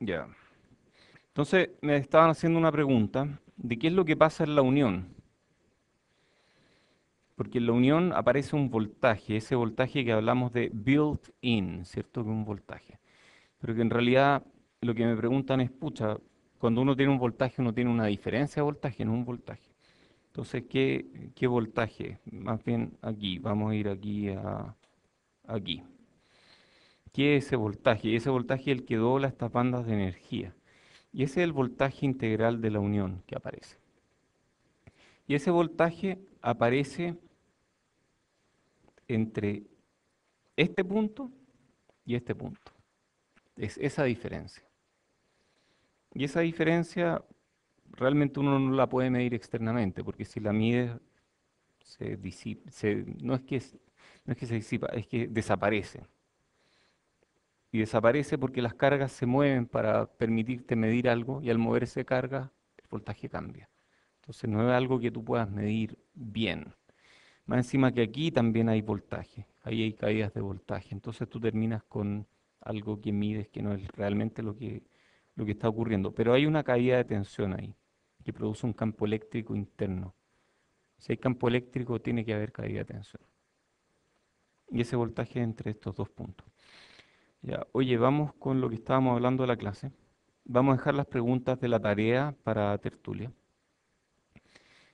Ya. Entonces me estaban haciendo una pregunta de qué es lo que pasa en la unión. Porque en la unión aparece un voltaje, ese voltaje que hablamos de built-in, ¿cierto? Que es un voltaje. Pero que en realidad lo que me preguntan es, pucha, cuando uno tiene un voltaje, uno tiene una diferencia de voltaje, no un voltaje. Entonces, ¿qué voltaje? Más bien aquí, vamos a ir aquí a aquí. ¿Qué es ese voltaje? Ese voltaje es el que dobla estas bandas de energía. Y ese es el voltaje integral de la unión que aparece. Y ese voltaje aparece entre este punto y este punto. Es esa diferencia. Y esa diferencia realmente uno no la puede medir externamente, porque si la mide se disipa, no es que se disipa, es que desaparece. Y desaparece porque las cargas se mueven para permitirte medir algo y al moverse carga, el voltaje cambia. Entonces no es algo que tú puedas medir bien. Más encima que aquí también hay voltaje, ahí hay caídas de voltaje. Entonces tú terminas con algo que mides que no es realmente lo que está ocurriendo. Pero hay una caída de tensión ahí, que produce un campo eléctrico interno. Si hay campo eléctrico, tiene que haber caída de tensión. Y ese voltaje entre estos dos puntos. Ya, oye, vamos con lo que estábamos hablando de la clase. Vamos a dejar las preguntas de la tarea para tertulia.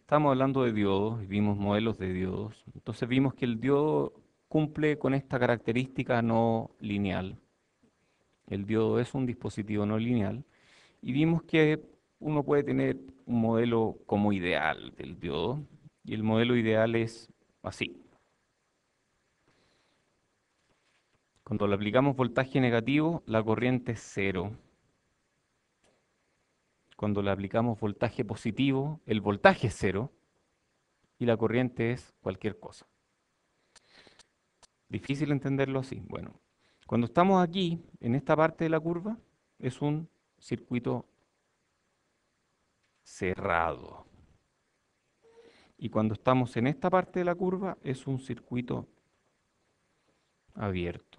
Estábamos hablando de diodos y vimos modelos de diodos. Entonces vimos que el diodo cumple con esta característica no lineal. El diodo es un dispositivo no lineal. Y vimos que uno puede tener un modelo como ideal del diodo. Y el modelo ideal es así. Cuando le aplicamos voltaje negativo, la corriente es cero. Cuando le aplicamos voltaje positivo, el voltaje es cero y la corriente es cualquier cosa. Difícil entenderlo así. Bueno, cuando estamos aquí, en esta parte de la curva, es un circuito cerrado. Y cuando estamos en esta parte de la curva, es un circuito abierto.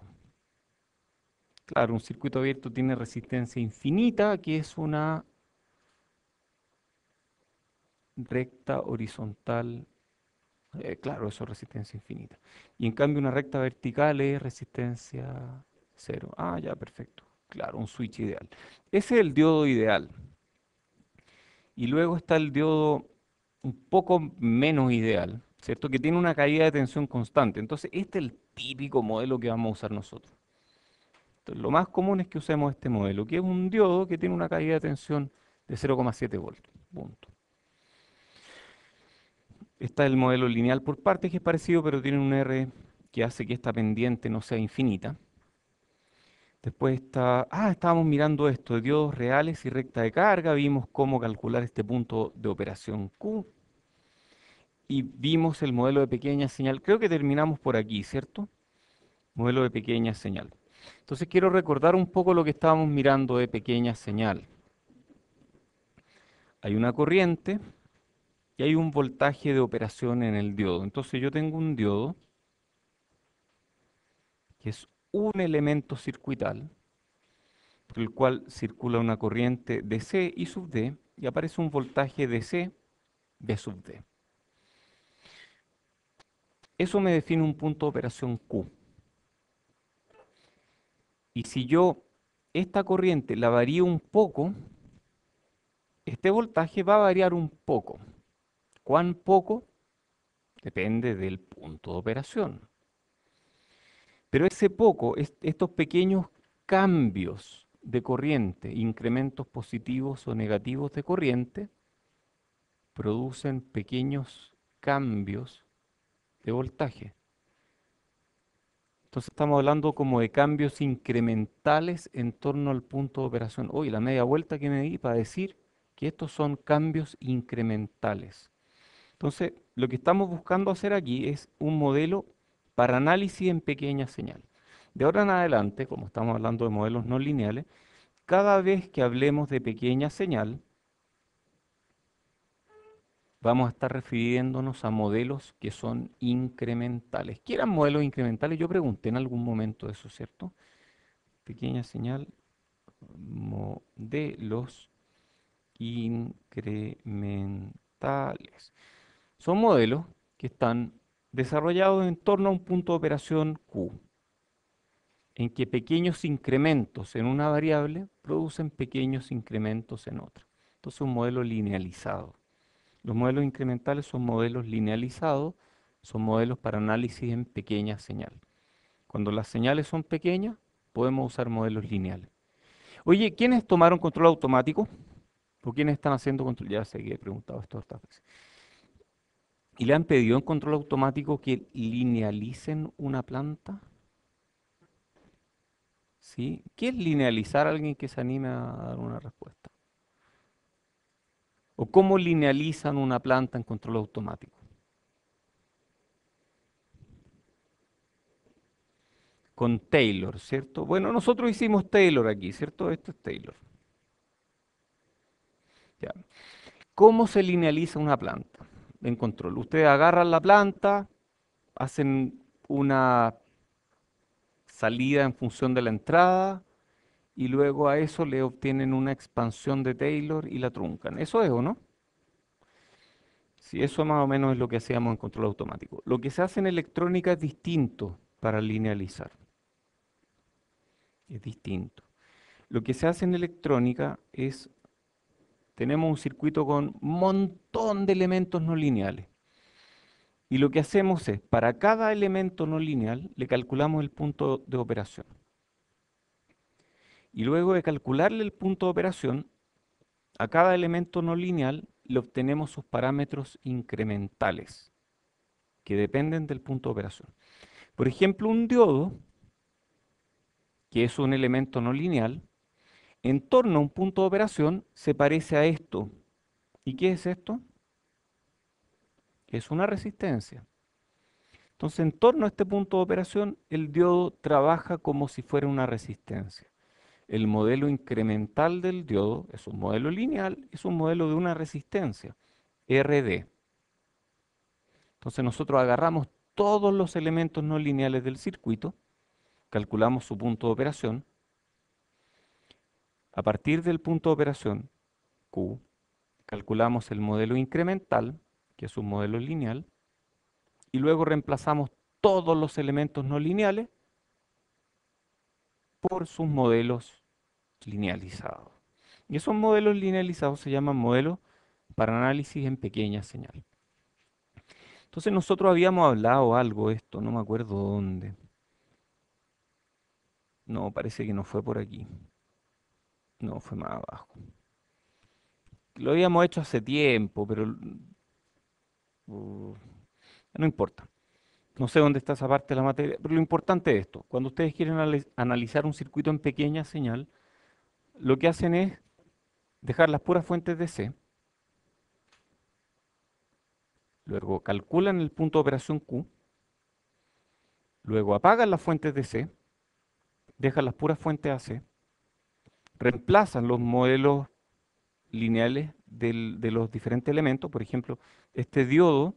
Claro, un circuito abierto tiene resistencia infinita, que es una recta horizontal. Claro, eso es resistencia infinita. Y en cambio una recta vertical es resistencia cero. Ah, ya, perfecto. Claro, un switch ideal. Ese es el diodo ideal. Y luego está el diodo un poco menos ideal, ¿cierto? Que tiene una caída de tensión constante. Entonces, este es el típico modelo que vamos a usar nosotros. Entonces, lo más común es que usemos este modelo, que es un diodo que tiene una caída de tensión de 0,7 voltios. Punto. Está el modelo lineal por partes, que es parecido, pero tiene un R que hace que esta pendiente no sea infinita. Después estábamos mirando esto de diodos reales y recta de carga, vimos cómo calcular este punto de operación Q y vimos el modelo de pequeña señal. Creo que terminamos por aquí, ¿cierto? Modelo de pequeña señal. Entonces quiero recordar un poco lo que estábamos mirando de pequeña señal. Hay una corriente y hay un voltaje de operación en el diodo. Entonces yo tengo un diodo que es un elemento circuital por el cual circula una corriente DC I sub D y aparece un voltaje DC B sub D. Eso me define un punto de operación Q. Y si yo esta corriente la varío un poco, este voltaje va a variar un poco. ¿Cuán poco? Depende del punto de operación. Pero ese poco, estos pequeños cambios de corriente, incrementos positivos o negativos de corriente, producen pequeños cambios de voltaje. Entonces estamos hablando como de cambios incrementales en torno al punto de operación. Hoy la media vuelta que me di para decir que estos son cambios incrementales. Entonces, lo que estamos buscando hacer aquí es un modelo para análisis en pequeña señal. De ahora en adelante, como estamos hablando de modelos no lineales, cada vez que hablemos de pequeña señal, vamos a estar refiriéndonos a modelos que son incrementales. ¿Qué eran modelos incrementales? Yo pregunté en algún momento eso, ¿cierto? Pequeña señal, modelos incrementales. Son modelos que están desarrollados en torno a un punto de operación Q, en que pequeños incrementos en una variable producen pequeños incrementos en otra. Entonces, un modelo linealizado. Los modelos incrementales son modelos linealizados, son modelos para análisis en pequeña señal. Cuando las señales son pequeñas, podemos usar modelos lineales. Oye, ¿quiénes tomaron control automático? ¿O quiénes están haciendo control? Ya sé que he preguntado esto hartas veces. ¿Y le han pedido en control automático que linealicen una planta? ¿Sí? ¿Qué es linealizar a alguien que se anime a dar una respuesta? ¿O cómo linealizan una planta en control automático? Con Taylor, ¿cierto? Bueno, nosotros hicimos Taylor aquí, ¿cierto? Esto es Taylor. Ya. ¿Cómo se linealiza una planta en control? Ustedes agarran la planta, hacen una salida en función de la entrada y luego a eso le obtienen una expansión de Taylor y la truncan. ¿Eso es o no? Sí, eso más o menos es lo que hacíamos en control automático. Lo que se hace en electrónica es distinto para linealizar. Es distinto. Lo que se hace en electrónica es, tenemos un circuito con un montón de elementos no lineales. Y lo que hacemos es, para cada elemento no lineal, le calculamos el punto de operación. Y luego de calcularle el punto de operación, a cada elemento no lineal le obtenemos sus parámetros incrementales, que dependen del punto de operación. Por ejemplo, un diodo, que es un elemento no lineal, en torno a un punto de operación se parece a esto. ¿Y qué es esto? Es una resistencia. Entonces, en torno a este punto de operación, el diodo trabaja como si fuera una resistencia. El modelo incremental del diodo es un modelo lineal, es un modelo de una resistencia, RD. Entonces, nosotros agarramos todos los elementos no lineales del circuito, calculamos su punto de operación. A partir del punto de operación Q, calculamos el modelo incremental, que es un modelo lineal, y luego reemplazamos todos los elementos no lineales por sus modelos linealizados. Y esos modelos linealizados se llaman modelos para análisis en pequeña señal. Entonces nosotros habíamos hablado algo de esto, no me acuerdo dónde. No, parece que no fue por aquí. No, fue más abajo. Lo habíamos hecho hace tiempo, pero no importa. No sé dónde está esa parte de la materia, pero lo importante es esto. Cuando ustedes quieren analizar un circuito en pequeña señal, lo que hacen es dejar las puras fuentes de C, luego calculan el punto de operación Q, luego apagan las fuentes de C, dejan las puras fuentes AC, reemplazan los modelos lineales de los diferentes elementos. Por ejemplo, este diodo,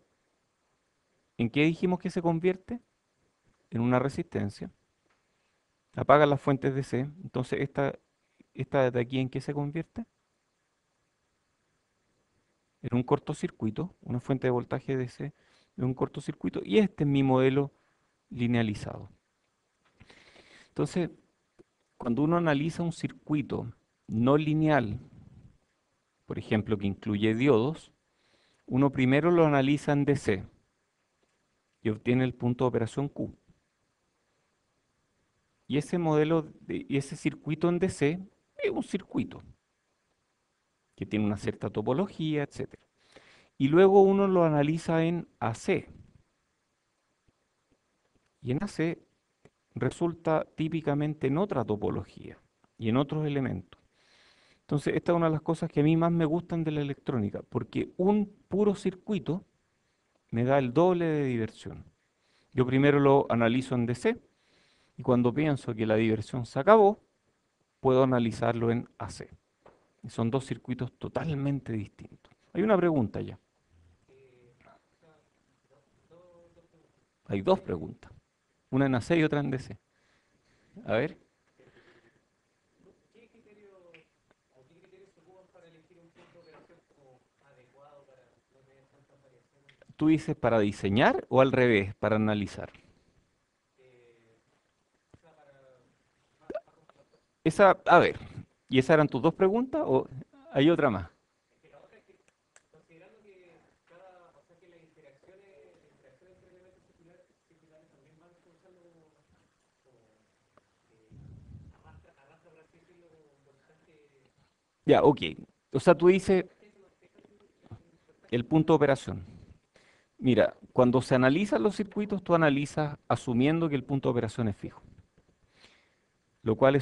¿en qué dijimos que se convierte? En una resistencia. Apagan las fuentes de C, entonces esta de aquí, ¿en qué se convierte? En un cortocircuito, una fuente de voltaje DC en un cortocircuito, y este es mi modelo linealizado. Entonces, cuando uno analiza un circuito no lineal, por ejemplo, que incluye diodos, uno primero lo analiza en DC y obtiene el punto de operación Q. Y ese y ese circuito en DC es un circuito que tiene una cierta topología, etcétera. Y luego uno lo analiza en AC. Y en AC resulta típicamente en otra topología y en otros elementos. Entonces, esta es una de las cosas que a mí más me gustan de la electrónica, porque un puro circuito me da el doble de diversión. Yo primero lo analizo en DC y cuando pienso que la diversión se acabó, puedo analizarlo en AC. Y son dos circuitos totalmente distintos. Hay una pregunta ya. Hay dos preguntas. Una en AC y otra en DC. A ver. ¿Tú dices para diseñar o al revés, para analizar? Esa, a ver, ¿y esas eran tus dos preguntas o hay otra más? Ya, ok. O sea, tú dices el punto de operación. Mira, cuando se analizan los circuitos, tú analizas asumiendo que el punto de operación es fijo, lo cual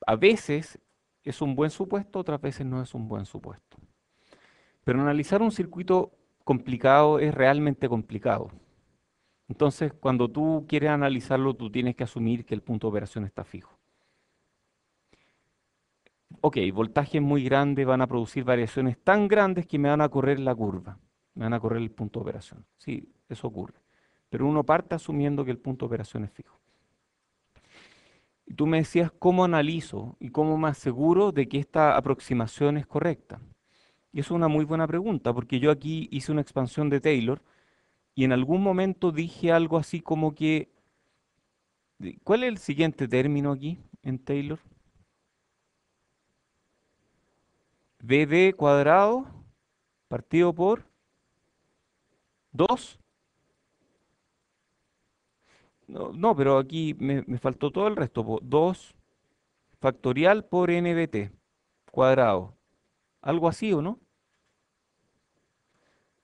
a veces es un buen supuesto, otras veces no es un buen supuesto. Pero analizar un circuito complicado es realmente complicado. Entonces, cuando tú quieres analizarlo, tú tienes que asumir que el punto de operación está fijo. Ok, voltajes muy grandes van a producir variaciones tan grandes que me van a correr la curva, me van a correr el punto de operación. Sí, eso ocurre. Pero uno parte asumiendo que el punto de operación es fijo. Y tú me decías cómo analizo y cómo me aseguro de que esta aproximación es correcta. Y eso es una muy buena pregunta, porque yo aquí hice una expansión de Taylor y en algún momento dije algo así como que, ¿cuál es el siguiente término aquí en Taylor? BD cuadrado partido por 2. No, no, pero aquí me faltó todo el resto. 2 factorial por nbt cuadrado. Algo así, ¿o no?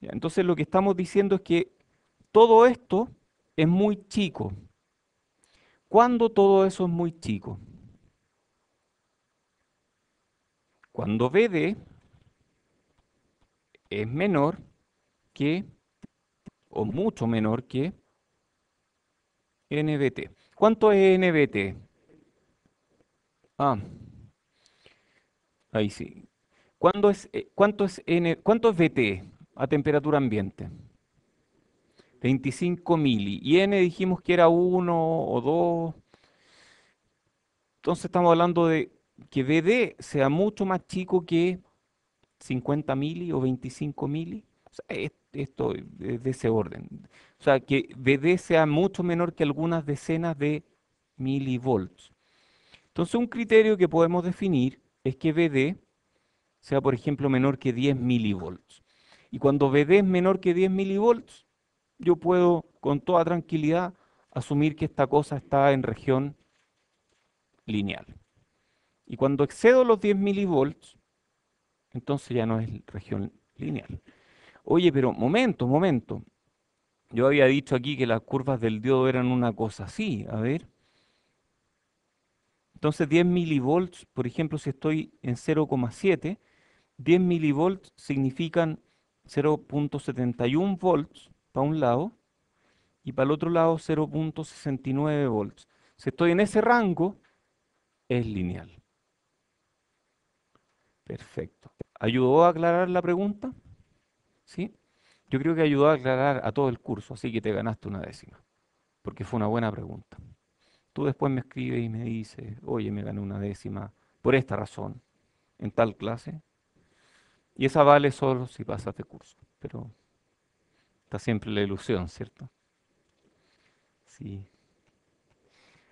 Ya, entonces lo que estamos diciendo es que todo esto es muy chico. ¿Cuándo todo eso es muy chico? Cuando BD es menor que, o mucho menor que, nbt. ¿Cuánto es nbt? Ah, ahí sí. ¿Cuánto es BT a temperatura ambiente? 25 mili. Y N dijimos que era uno o 2. Entonces estamos hablando de que BD sea mucho más chico que 50 mili o 25 mili. O sea, esto es de ese orden. O sea, que BD sea mucho menor que algunas decenas de milivolts. Entonces un criterio que podemos definir es que BD sea, por ejemplo, menor que 10 milivolts. Y cuando BD es menor que 10 milivolts, yo puedo con toda tranquilidad asumir que esta cosa está en región lineal. Y cuando excedo los 10 milivolts, entonces ya no es región lineal. Oye, pero momento, momento. Yo había dicho aquí que las curvas del diodo eran una cosa así. A ver. Entonces 10 milivolts, por ejemplo, si estoy en 0,7, 10 milivolts significan 0,71 volts para un lado y para el otro lado 0,69 volts. Si estoy en ese rango, es lineal. Perfecto. ¿Ayudó a aclarar la pregunta? ¿Sí? Yo creo que ayudó a aclarar a todo el curso, así que te ganaste una décima, porque fue una buena pregunta. Tú después me escribes y me dices, oye, me gané una décima por esta razón, en tal clase, y esa vale solo si pasas de curso, pero está siempre la ilusión, ¿cierto? Sí.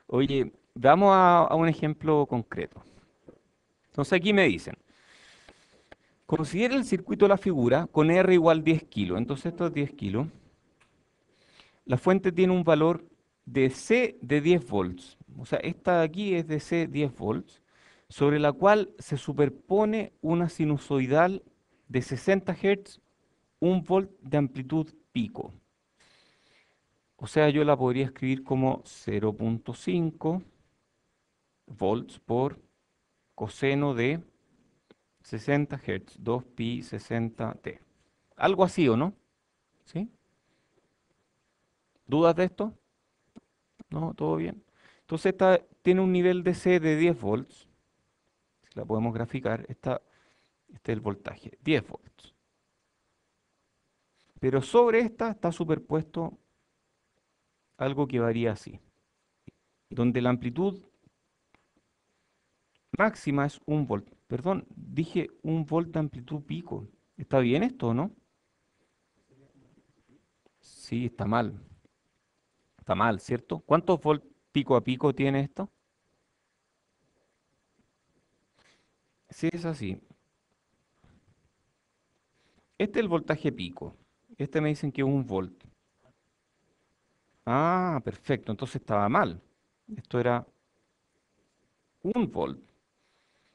Oye, vamos a un ejemplo concreto. Entonces aquí me dicen, considera el circuito de la figura con R igual 10 kilos. Entonces esto es 10 kilos. La fuente tiene un valor de C de 10 volts. O sea, esta de aquí es de C 10 volts, sobre la cual se superpone una sinusoidal de 60 Hz, 1 volt de amplitud pico. O sea, yo la podría escribir como 0,5 volts por coseno de 60 Hz, 2pi 60t. Algo así, ¿o no? ¿Sí? ¿Dudas de esto? ¿No? ¿Todo bien? Entonces esta tiene un nivel de C de 10 volts. Si la podemos graficar, este es el voltaje, 10 volts. Pero sobre esta está superpuesto algo que varía así, donde la amplitud máxima es 1 volt. Perdón, dije 1 volt de amplitud pico. ¿Está bien esto o no? Sí, está mal. Está mal, ¿cierto? ¿Cuántos volt pico a pico tiene esto? Sí, es así. Este es el voltaje pico. Este me dicen que es 1 volt. Ah, perfecto. Entonces estaba mal. Esto era 1 volt.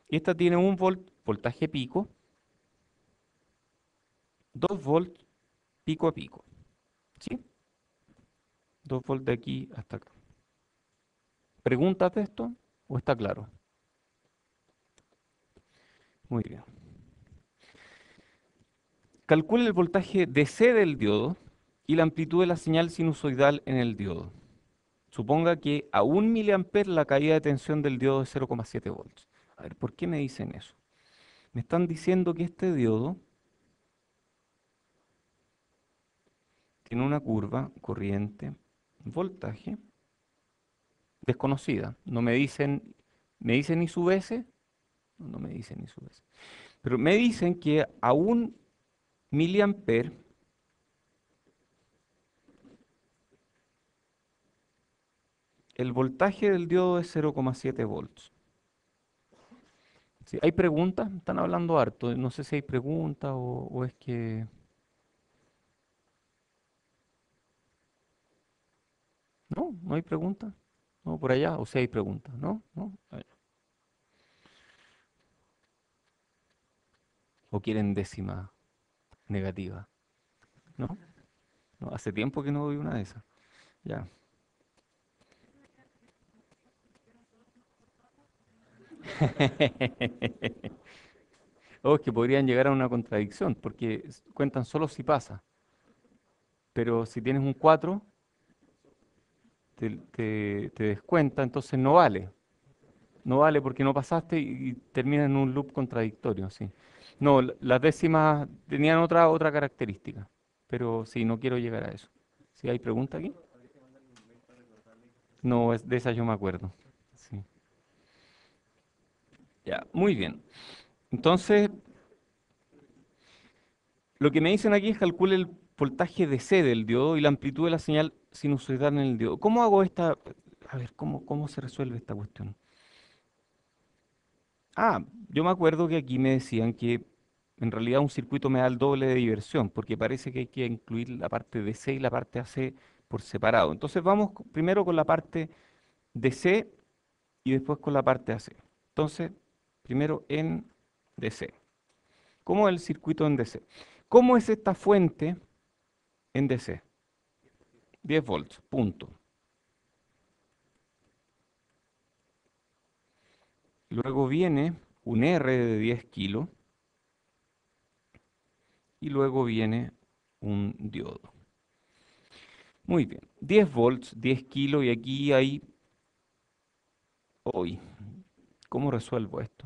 Y esta tiene 1 volt, voltaje pico, 2 volt pico a pico. ¿Sí? 2 volt de aquí hasta acá. ¿Preguntas de esto o está claro? Muy bien. Calcule el voltaje DC del diodo y la amplitud de la señal sinusoidal en el diodo. Suponga que a 1 mA la caída de tensión del diodo es 0,7 volts. A ver, ¿por qué me dicen eso? Me están diciendo que este diodo tiene una curva, corriente, voltaje, desconocida. No me dicen ISUBS, no me dicen ISUBS. Pero me dicen que a 1 mA el voltaje del diodo es 0,7 volts. Sí, ¿hay preguntas? Están hablando harto. No sé si hay preguntas o es que... No, no hay preguntas. No, por allá, o si hay preguntas, ¿no? ¿No? A ver. ¿O quieren décima negativa? ¿No? No, hace tiempo que no doy una de esas. Ya. O es que podrían llegar a una contradicción, porque cuentan solo si pasa. Pero si tienes un 4 te descuenta, entonces no vale. No vale porque no pasaste y termina en un loop contradictorio, sí. No, las décimas tenían otra característica, pero sí, no quiero llegar a eso. ¿Sí hay pregunta aquí? No, de esa yo me acuerdo. Sí. Ya, muy bien. Entonces, lo que me dicen aquí es calcule el voltaje DC del diodo y la amplitud de la señal sinusoidal en el diodo. ¿Cómo hago esta? A ver, ¿cómo se resuelve esta cuestión? Ah, yo me acuerdo que aquí me decían que en realidad un circuito me da el doble de diversión, porque parece que hay que incluir la parte DC y la parte AC por separado. Entonces vamos primero con la parte DC y después con la parte AC. Entonces, primero en DC. ¿Cómo es el circuito en DC? ¿Cómo es esta fuente en DC? 10 volts, punto. Luego viene un R de 10 kilos y luego viene un diodo. Muy bien, 10 volts, 10 kilos y aquí hay hoy. ¿Cómo resuelvo esto?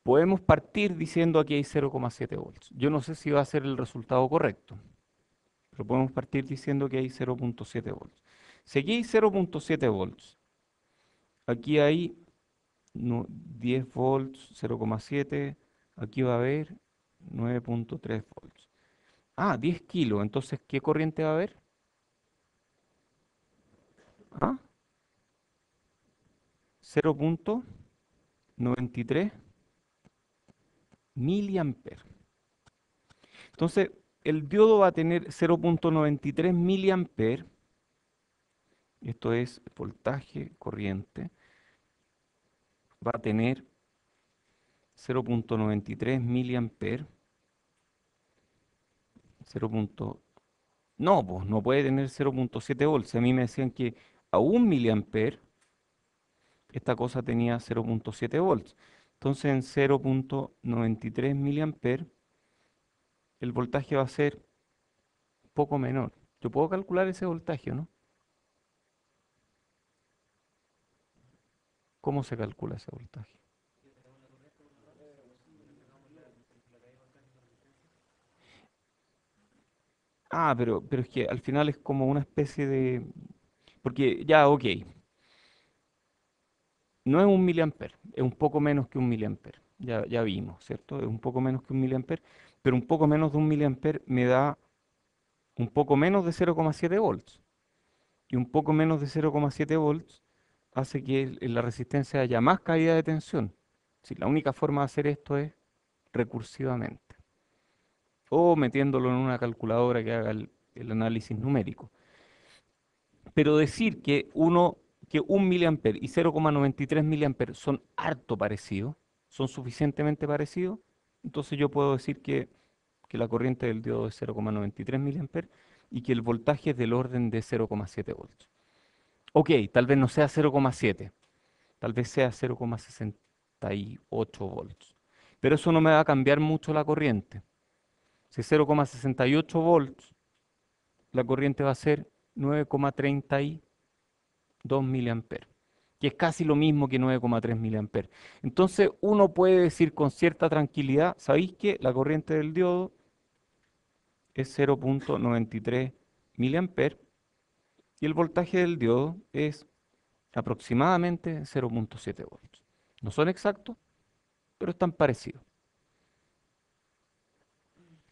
Podemos partir diciendo aquí hay 0,7 volts. Yo no sé si va a ser el resultado correcto, pero podemos partir diciendo que hay 0,7 volts. Si aquí hay 0,7 volts, aquí hay 10 volts, 0,7, aquí va a haber 9,3 volts. Ah, 10 kilos, entonces, ¿qué corriente va a haber? Ah, 0,93 miliamperes. Entonces, el diodo va a tener 0,93 miliamperes, esto es voltaje corriente, va a tener 0,93 miliamperes, 0. No, pues no puede tener 0,7 volts. A mí me decían que a 1 miliamper esta cosa tenía 0,7 volts. Entonces en 0,93 miliamper el voltaje va a ser poco menor. Yo puedo calcular ese voltaje, ¿no? ¿Cómo se calcula ese voltaje? Ah, pero es que al final es como una especie de... Porque ya, ok. No es un miliamper, es un poco menos que un miliamper. Ya vimos, ¿cierto? Es un poco menos que un miliamper, pero un poco menos de un miliamper me da un poco menos de 0,7 volts. Y un poco menos de 0,7 volts hace que en la resistencia haya más caída de tensión. Si la única forma de hacer esto es recursivamente o metiéndolo en una calculadora que haga el análisis numérico. Pero decir que 1 miliamper y 0,93 miliamper son harto parecidos, son suficientemente parecidos, entonces yo puedo decir que la corriente del diodo es 0,93 miliamper y que el voltaje es del orden de 0,7 volts. Ok, tal vez no sea 0,7, tal vez sea 0,68 volts. Pero eso no me va a cambiar mucho la corriente. Si es 0,68 volts, la corriente va a ser 9,32 miliamperes, que es casi lo mismo que 9,3 miliamperes. Entonces uno puede decir con cierta tranquilidad, ¿sabéis que la corriente del diodo es 0,93 miliamperes y el voltaje del diodo es aproximadamente 0,7 volts? No son exactos, pero están parecidos.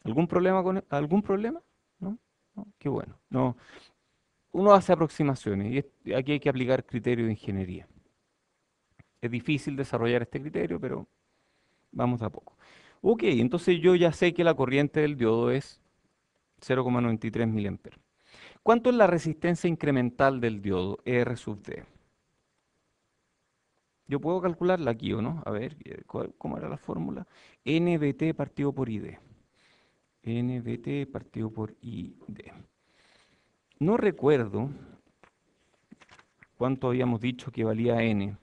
¿Algún problema algún problema? ¿No? ¿No? Qué bueno. No, uno hace aproximaciones y aquí hay que aplicar criterio de ingeniería. Es difícil desarrollar este criterio, pero vamos a poco. Ok, entonces yo ya sé que la corriente del diodo es 0,93 miliamperes. ¿Cuánto es la resistencia incremental del diodo R sub D? Yo puedo calcularla aquí, ¿o no? A ver, ¿cómo era la fórmula? NBT partido por ID. NBT partido por ID. No recuerdo cuánto habíamos dicho que valía N.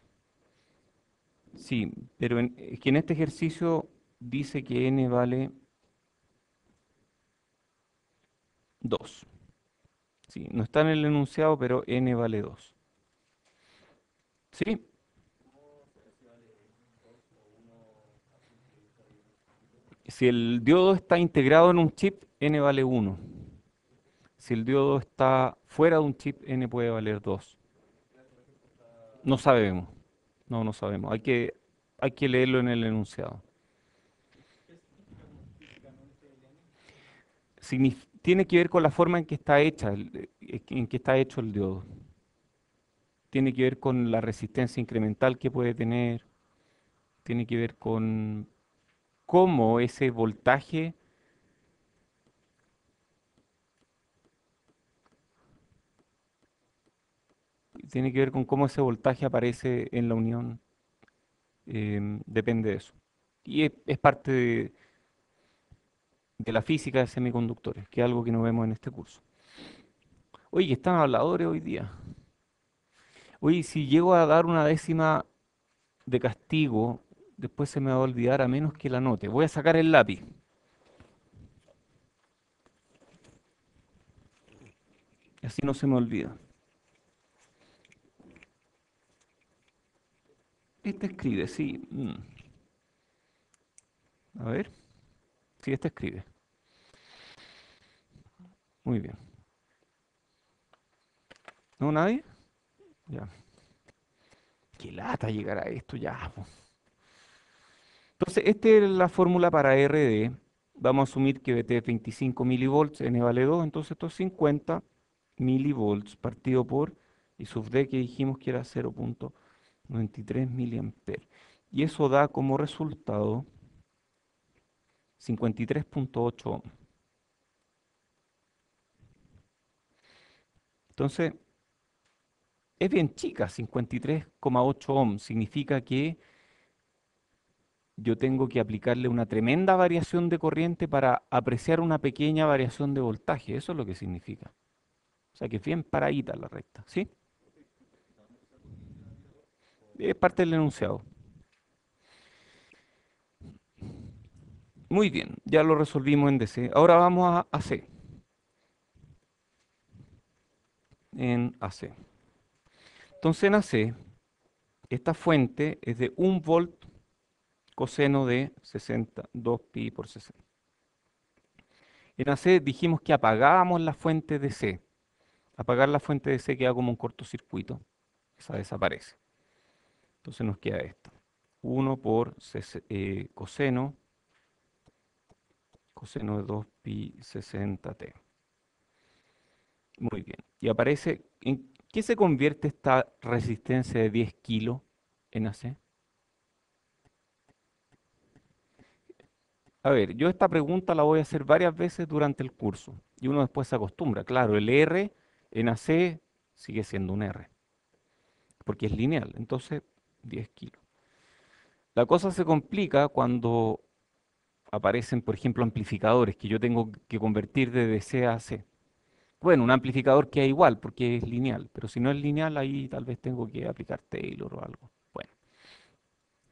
Sí, pero es que en este ejercicio dice que N vale 2. Sí, no está en el enunciado, pero N vale 2. Sí, si el diodo está integrado en un chip, N vale 1. Si el diodo está fuera de un chip, N puede valer 2. No sabemos. No, no sabemos. Hay que leerlo en el enunciado. Tiene que ver con la forma en que está hecha, en que está hecho el diodo. Tiene que ver con la resistencia incremental que puede tener. Tiene que ver con cómo ese voltaje, tiene que ver con cómo ese voltaje aparece en la unión. Depende de eso. Y es parte de la física de semiconductores, que es algo que no vemos en este curso. Oye, que están habladores hoy día. Oye, si llego a dar una décima de castigo, después se me va a olvidar a menos que la note. Voy a sacar el lápiz. Así no se me olvida. Este escribe, sí. A ver. Sí, este escribe. Muy bien. ¿No, nadie? Ya. Qué lata llegar a esto ya, po. Entonces, esta es la fórmula para RD. Vamos a asumir que VT es 25 milivolts, N vale 2, entonces esto es 50 milivolts partido por I sub D, que dijimos que era 0,93 miliamperes. Y eso da como resultado 53,8 ohms. Entonces, es bien chica, 53,8 ohms. Significa que yo tengo que aplicarle una tremenda variación de corriente para apreciar una pequeña variación de voltaje. Eso es lo que significa. O sea que es bien paradita la recta, ¿sí? Es parte del enunciado. Muy bien, ya lo resolvimos en DC. Ahora vamos a AC. En AC. Entonces en AC, esta fuente es de 1 volt coseno de 62 pi por 60. En AC dijimos que apagábamos la fuente de C. Apagar la fuente de C queda como un cortocircuito. Esa desaparece. Entonces nos queda esto. 1 por coseno de 2pi 60t. Muy bien. Y aparece, ¿en qué se convierte esta resistencia de 10 kilos en AC? A ver, yo esta pregunta la voy a hacer varias veces durante el curso y uno después se acostumbra. Claro, el R en AC sigue siendo un R, porque es lineal, entonces 10 kilos. La cosa se complica cuando aparecen, por ejemplo, amplificadores que yo tengo que convertir de DC a AC. Bueno, un amplificador queda igual porque es lineal, pero si no es lineal, ahí tal vez tengo que aplicar Taylor o algo. Bueno,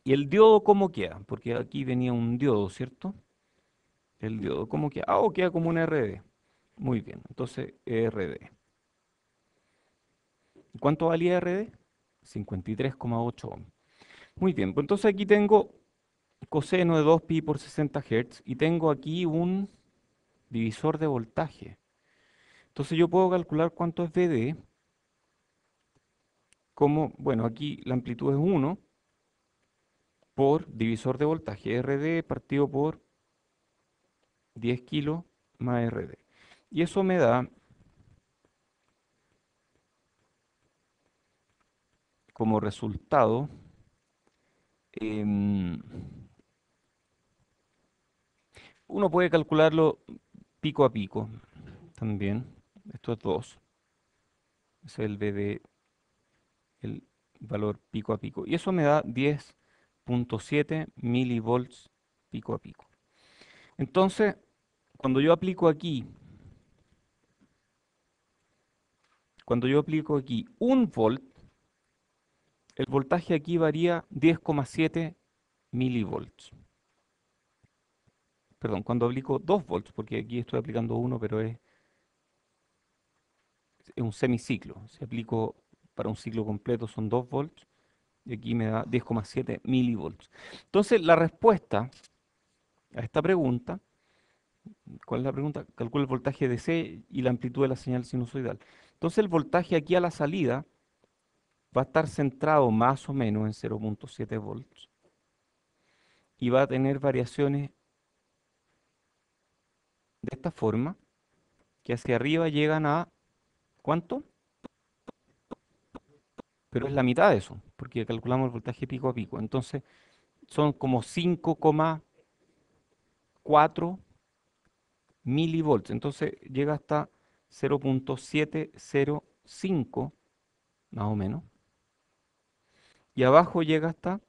¿y el diodo cómo queda? Porque aquí venía un diodo, ¿cierto? El diodo, ¿cómo queda? Ah, queda como un RD. Muy bien, entonces RD. ¿Cuánto valía RD? 53,8 ohms. Muy bien, pues entonces aquí tengo coseno de 2pi por 60 Hz y tengo aquí un divisor de voltaje. Entonces yo puedo calcular cuánto es VD, como, bueno, aquí la amplitud es 1 por divisor de voltaje, RD partido por 10 kilos más RD. Y eso me da como resultado, em, uno puede calcularlo pico a pico también. Esto es 2. Ese es el VD, el valor pico a pico. Y eso me da 10,7 milivolts pico a pico. Entonces, cuando yo aplico aquí, cuando yo aplico aquí 1 volt, el voltaje aquí varía 10,7 milivolts. Perdón, cuando aplico 2 volts, porque aquí estoy aplicando uno, pero es un semiciclo. Si aplico para un ciclo completo son 2 volts y aquí me da 10,7 milivolts. Entonces, la respuesta a esta pregunta, ¿cuál es la pregunta? Calcula el voltaje DC y la amplitud de la señal sinusoidal. Entonces, el voltaje aquí a la salida va a estar centrado más o menos en 0,7 volts y va a tener variaciones de esta forma, que hacia arriba llegan a ¿cuánto? Pero es la mitad de eso, porque calculamos el voltaje pico a pico. Entonces, son como 5,4 milivolts. Entonces, llega hasta 0,705, más o menos. Y abajo llega hasta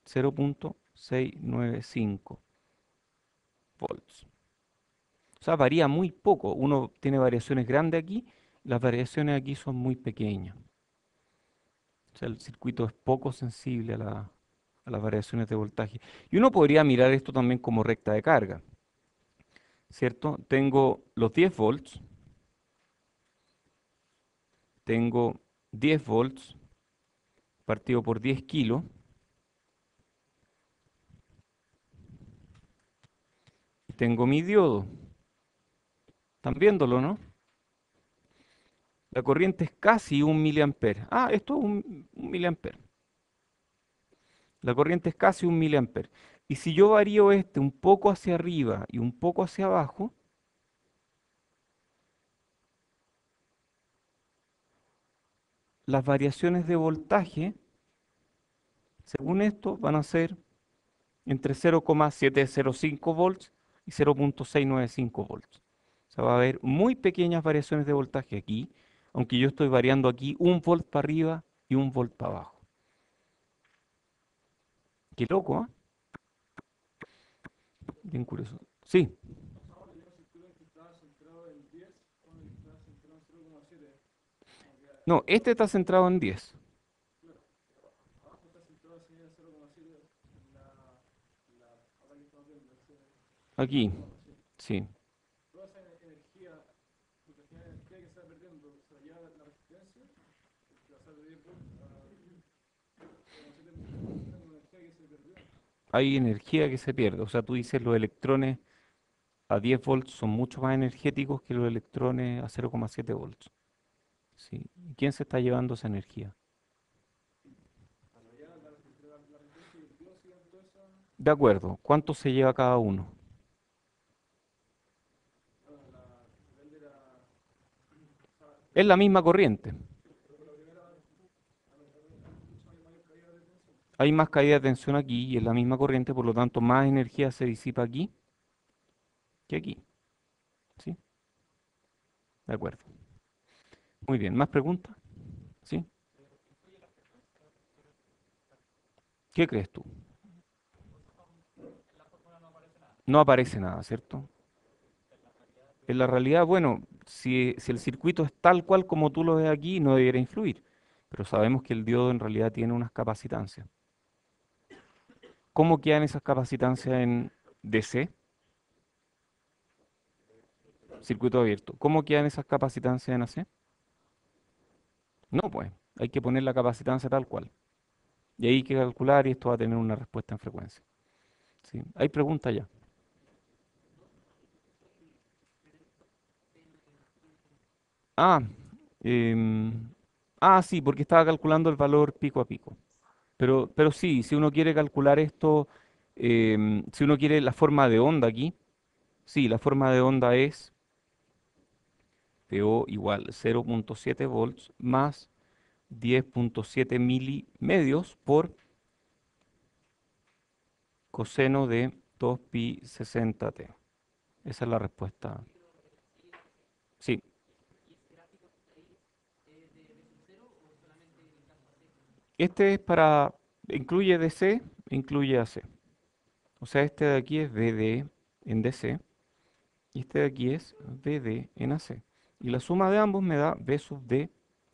0,695 volts. O sea, varía muy poco. Uno tiene variaciones grandes aquí, las variaciones aquí son muy pequeñas. O sea, el circuito es poco sensible a las variaciones de voltaje. Y uno podría mirar esto también como recta de carga, ¿cierto? Tengo los 10 volts, tengo 10 volts partido por 10 kilos, y tengo mi diodo. ¿Están viéndolo, no? La corriente es casi 1 miliamper. Ah, esto es un miliamper. La corriente es casi 1 miliamper. Y si yo varío este un poco hacia arriba y un poco hacia abajo, las variaciones de voltaje, según esto, van a ser entre 0,705 volts y 0,695 volts. O sea, va a haber muy pequeñas variaciones de voltaje aquí, aunque yo estoy variando aquí 1 volt para arriba y 1 volt para abajo. Qué loco, ¿ah? Bien curioso. Sí, no, este está centrado en 10. Aquí, sí. Hay energía que se pierde. O sea, tú dices los electrones a 10 volts son mucho más energéticos que los electrones a 0,7 volts. ¿Sí? ¿Y quién se está llevando esa energía? De acuerdo. ¿Cuánto se lleva cada uno? Es la misma corriente. Hay más caída de tensión aquí y es la misma corriente, por lo tanto más energía se disipa aquí que aquí. ¿Sí? De acuerdo. Muy bien. ¿Más preguntas? ¿Sí? ¿Qué crees tú? No aparece nada, ¿cierto? En la realidad, bueno, si el circuito es tal cual como tú lo ves aquí, no debiera influir. Pero sabemos que el diodo en realidad tiene unas capacitancias. ¿Cómo quedan esas capacitancias en DC, circuito abierto? ¿Cómo quedan esas capacitancias en AC? No, pues, hay que poner la capacitancia tal cual. Y ahí hay que calcular y esto va a tener una respuesta en frecuencia. ¿Sí? Hay preguntas ya. Ah, em, sí, porque estaba calculando el valor pico a pico. Pero sí, si uno quiere calcular esto, si uno quiere la forma de onda aquí, sí, la forma de onda es PO igual 0,7 volts más 10,7 milimedios por coseno de 2pi 60t. Esa es la respuesta. Sí, este es incluye DC, incluye AC. O sea, este de aquí es VD en DC y este de aquí es VD en AC. Y la suma de ambos me da V sub D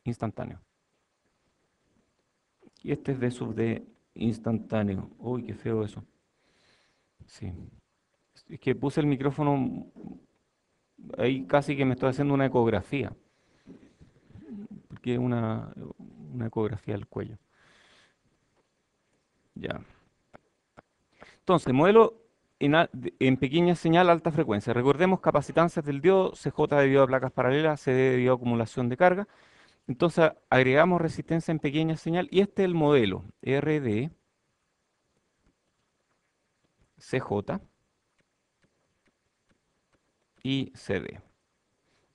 instantáneo. Y este es V sub D instantáneo. Uy, qué feo eso. Sí. Es que puse el micrófono ahí casi que me estoy haciendo una ecografía, porque es una ecografía del cuello. Ya. Entonces, modelo en pequeña señal alta frecuencia. Recordemos capacitancias del diodo, CJ debido a placas paralelas, CD debido a acumulación de carga. Entonces, agregamos resistencia en pequeña señal y este es el modelo RD, CJ y CD.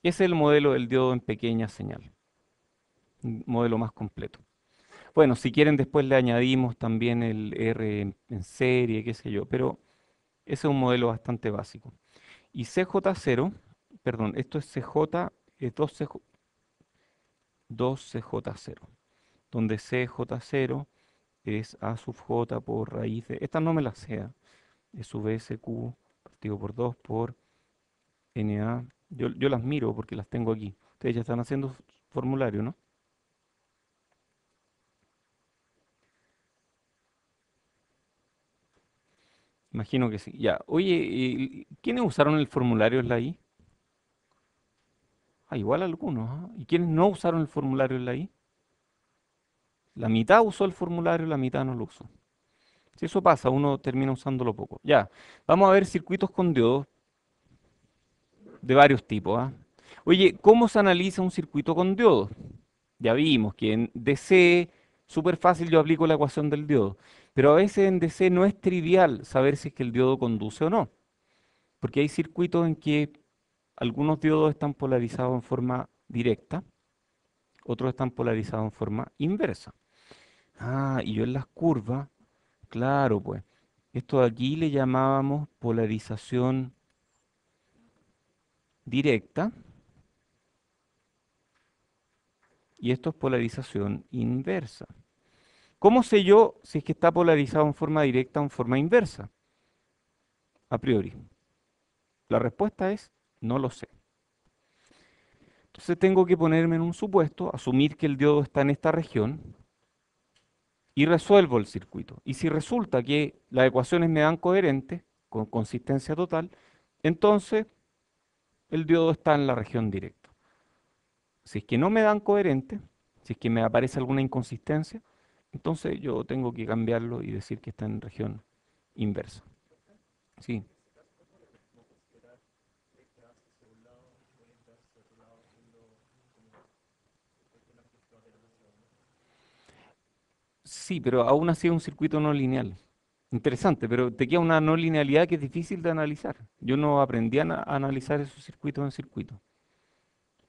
Ese es el modelo del diodo en pequeña señal, un modelo más completo. Bueno, si quieren después le añadimos también el R en serie, qué sé yo, pero ese es un modelo bastante básico. Y CJ0, perdón, esto es CJ, es 2CJ0, donde CJ0 es A sub J por raíz de, esta no me la sea, es sub SQ partido por 2 por NA. Yo las miro porque las tengo aquí. Ustedes ya están haciendo formulario, ¿no? Imagino que sí. Ya. Oye, ¿quiénes usaron el formulario en la I? Ah, igual algunos, ¿ah? ¿Y quiénes no usaron el formulario en la I? La mitad usó el formulario, la mitad no lo usó. Si eso pasa, uno termina usándolo poco. Ya, vamos a ver circuitos con diodos de varios tipos, ¿ah? Oye, ¿cómo se analiza un circuito con diodos? Ya vimos que en DC, súper fácil yo aplico la ecuación del diodo, pero a veces en DC no es trivial saber si es que el diodo conduce o no, porque hay circuitos en que algunos diodos están polarizados en forma directa, otros están polarizados en forma inversa. Ah, y yo en las curvas, claro, pues, esto de aquí le llamábamos polarización directa y esto es polarización inversa. ¿Cómo sé yo si es que está polarizado en forma directa o en forma inversa? A priori. La respuesta es no lo sé. Entonces tengo que ponerme en un supuesto, asumir que el diodo está en esta región y resuelvo el circuito. Y si resulta que las ecuaciones me dan coherentes, con consistencia total, entonces el diodo está en la región directa. Si es que no me dan coherente, si es que me aparece alguna inconsistencia, entonces yo tengo que cambiarlo y decir que está en región inversa. Sí, sí, pero aún así es un circuito no lineal. Interesante, pero te queda una no linealidad que es difícil de analizar. Yo no aprendí a analizar esos circuitos en circuito.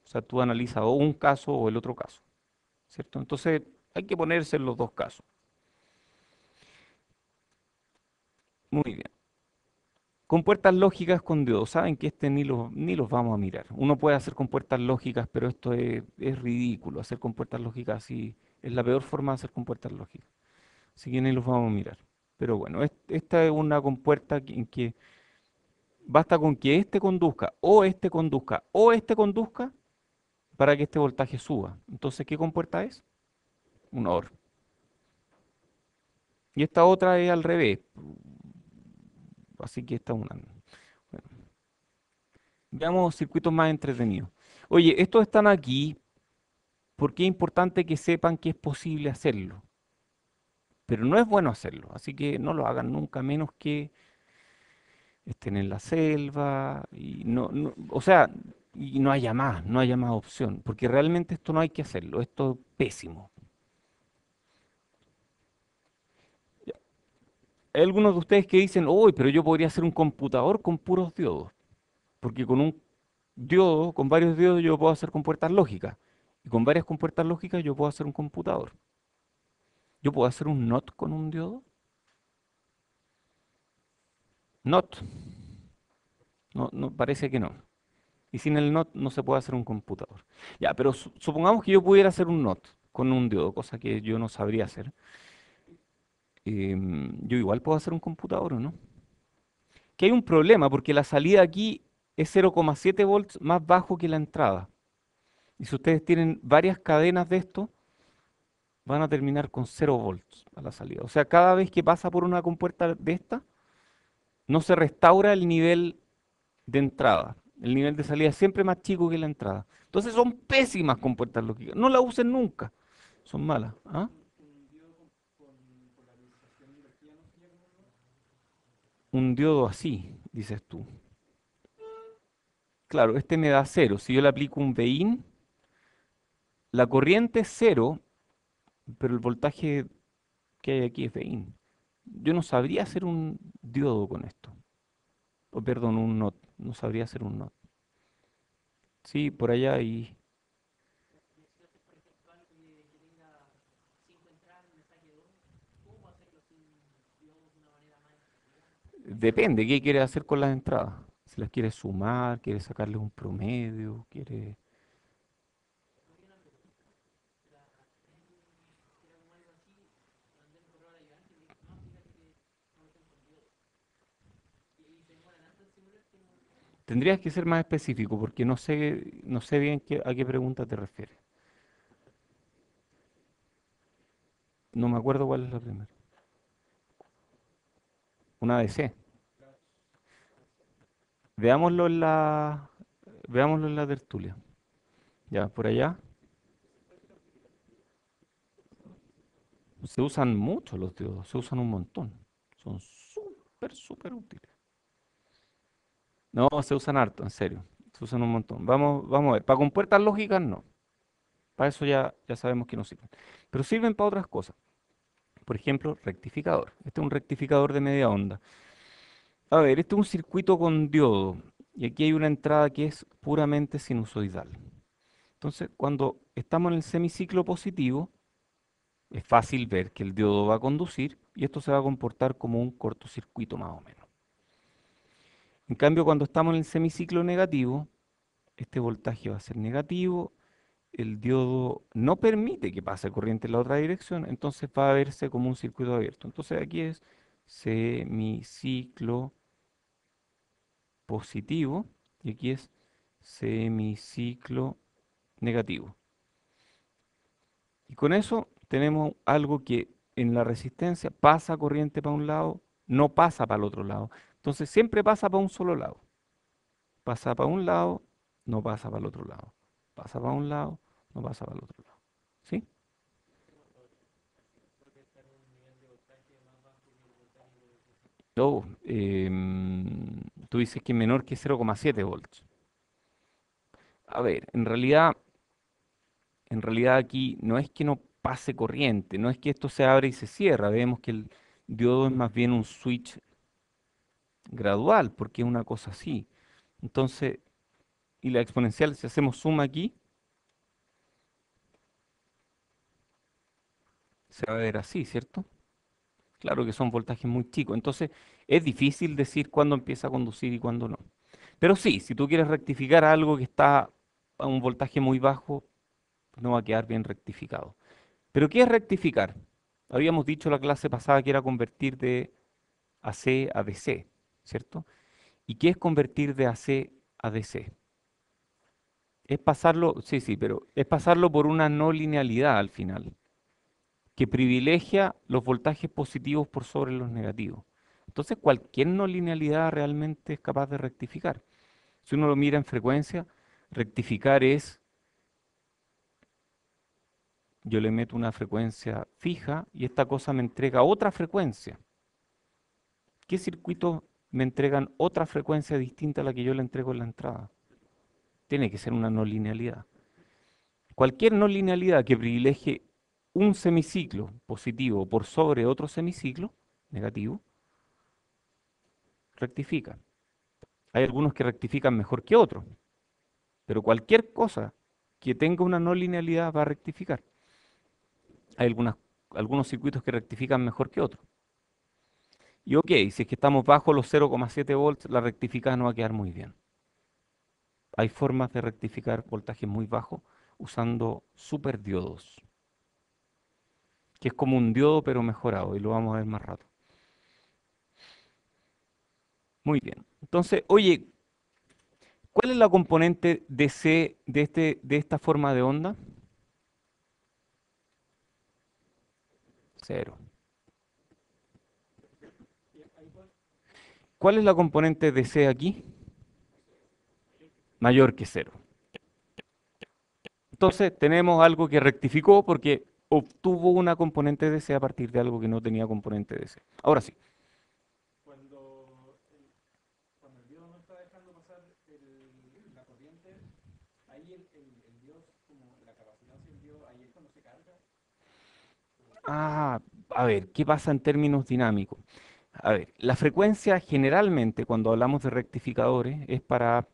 O sea, tú analizas o un caso o el otro caso, ¿cierto? Entonces hay que ponerse en los dos casos. Muy bien. Compuertas lógicas con diodos. Saben que ni los vamos a mirar. Uno puede hacer compuertas lógicas, pero esto es ridículo. Hacer compuertas lógicas así es la peor forma de hacer compuertas lógicas. Así que ni los vamos a mirar. Pero bueno, esta es una compuerta en que basta con que este conduzca, o este conduzca, o este conduzca, para que este voltaje suba. Entonces, ¿qué compuerta es? Un OR. Y esta otra es al revés. Así que esta es una. Bueno, veamos circuitos más entretenidos. Oye, estos están aquí porque es importante que sepan que es posible hacerlo. Pero no es bueno hacerlo. Así que no lo hagan nunca, menos que estén en la selva. Y o sea, y no haya más opción. Porque realmente esto no hay que hacerlo. Esto es pésimo. Hay algunos de ustedes que dicen, uy, pero yo podría hacer un computador con puros diodos, porque con un diodo, con varios diodos yo puedo hacer compuertas lógicas, y con varias compuertas lógicas yo puedo hacer un computador. ¿Yo puedo hacer un NOT con un diodo? NOT, no, no, parece que no. Y sin el NOT no se puede hacer un computador. Ya, pero supongamos que yo pudiera hacer un NOT con un diodo, cosa que yo no sabría hacer. Yo igual puedo hacer un computador, ¿o no? Que hay un problema, porque la salida aquí es 0,7 volts más bajo que la entrada. Y si ustedes tienen varias cadenas de esto, van a terminar con 0 volts a la salida. O sea, cada vez que pasa por una compuerta de esta, no se restaura el nivel de entrada. El nivel de salida es siempre más chico que la entrada. Entonces son pésimas compuertas lógicas. No las usen nunca. Son malas. ¿Ah? Un diodo así, dices tú. Claro, este me da cero. Si yo le aplico un Vin, la corriente es cero, pero el voltaje que hay aquí es Vin. Yo no sabría hacer un diodo con esto. O perdón, un NOT. No sabría hacer un NOT. Sí, por allá y depende, ¿qué quiere hacer con las entradas? Si las quiere sumar, quiere sacarle un promedio, quiere... Tendrías que ser más específico porque no sé bien a qué pregunta te refieres. No me acuerdo cuál es la primera. Una DC. Veámoslo en la, veámoslo en la tertulia. Ya, por allá. Se usan mucho los diodos, se usan un montón. Son súper, súper útiles. No, se usan harto, en serio. Se usan un montón. Vamos a ver. Para compuertas lógicas, no. Para eso ya sabemos que no sirven. Pero sirven para otras cosas. Por ejemplo, rectificador. Este es un rectificador de media onda. A ver, este es un circuito con diodo. Y aquí hay una entrada que es puramente sinusoidal. Entonces, cuando estamos en el semiciclo positivo, es fácil ver que el diodo va a conducir y esto se va a comportar como un cortocircuito más o menos. En cambio, cuando estamos en el semiciclo negativo, este voltaje va a ser negativo, el diodo no permite que pase corriente en la otra dirección, entonces va a verse como un circuito abierto. Entonces aquí es semiciclo positivo y aquí es semiciclo negativo. Y con eso tenemos algo que en la resistencia pasa corriente para un lado, no pasa para el otro lado. Entonces siempre pasa para un solo lado. Pasa para un lado, no pasa para el otro lado. Pasa para un lado, no pasa para el otro lado. ¿Sí? Oh, tú dices que menor que 0,7 volts. A ver, en realidad aquí no es que no pase corriente, no es que esto se abre y se cierra. Vemos que Diodo es más bien un switch gradual, porque es una cosa así. Entonces, y la exponencial, si hacemos suma aquí, se va a ver así, ¿cierto? Claro que son voltajes muy chicos. Entonces, es difícil decir cuándo empieza a conducir y cuándo no. Pero sí, si tú quieres rectificar algo que está a un voltaje muy bajo, no va a quedar bien rectificado. ¿Pero qué es rectificar? Habíamos dicho la clase pasada que era convertir de AC a DC, ¿cierto? ¿Y qué es convertir de AC a DC? Es pasarlo, sí, sí, pero es pasarlo por una no linealidad al final, que privilegia los voltajes positivos por sobre los negativos. Entonces, cualquier no linealidad realmente es capaz de rectificar. Si uno lo mira en frecuencia, rectificar es, yo le meto una frecuencia fija y esta cosa me entrega otra frecuencia. ¿Qué circuitos me entregan otra frecuencia distinta a la que yo le entrego en la entrada? Tiene que ser una no linealidad. Cualquier no linealidad que privilegie un semiciclo positivo por sobre otro semiciclo negativo, rectifica. Hay algunos que rectifican mejor que otros, pero cualquier cosa que tenga una no linealidad va a rectificar. Hay algunos circuitos que rectifican mejor que otros. Y ok, si es que estamos bajo los 0,7 volts, la rectificada no va a quedar muy bien. Hay formas de rectificar voltajes muy bajos usando superdiodos, que es como un diodo pero mejorado, y lo vamos a ver más rato. Muy bien. Entonces, oye, ¿cuál es la componente de C de esta forma de onda? Cero. ¿Cuál es la componente de C aquí? Mayor que cero. Entonces tenemos algo que rectificó porque obtuvo una componente de C a partir de algo que no tenía componente de C. Ahora sí. Cuando el diodo no está dejando pasar la corriente, ahí el diodo, como la capacitancia del diodo, ahí es cuando se carga. Ah, a ver, ¿qué pasa en términos dinámicos? A ver, la frecuencia generalmente cuando hablamos de rectificadores es para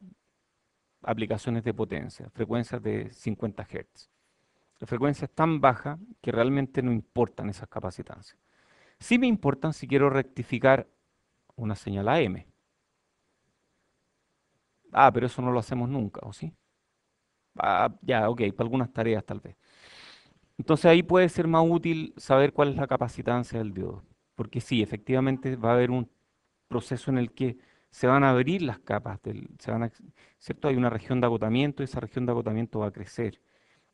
aplicaciones de potencia, frecuencias de 50 Hz. La frecuencia es tan baja que realmente no importan esas capacitancias. Sí me importan si quiero rectificar una señal AM. Ah, pero eso no lo hacemos nunca, ¿o sí? Ah, ya, ok, para algunas tareas tal vez. Entonces ahí puede ser más útil saber cuál es la capacitancia del diodo, porque sí, efectivamente va a haber un proceso en el que se van a abrir las capas ¿cierto? Hay una región de agotamiento y esa región de agotamiento va a crecer.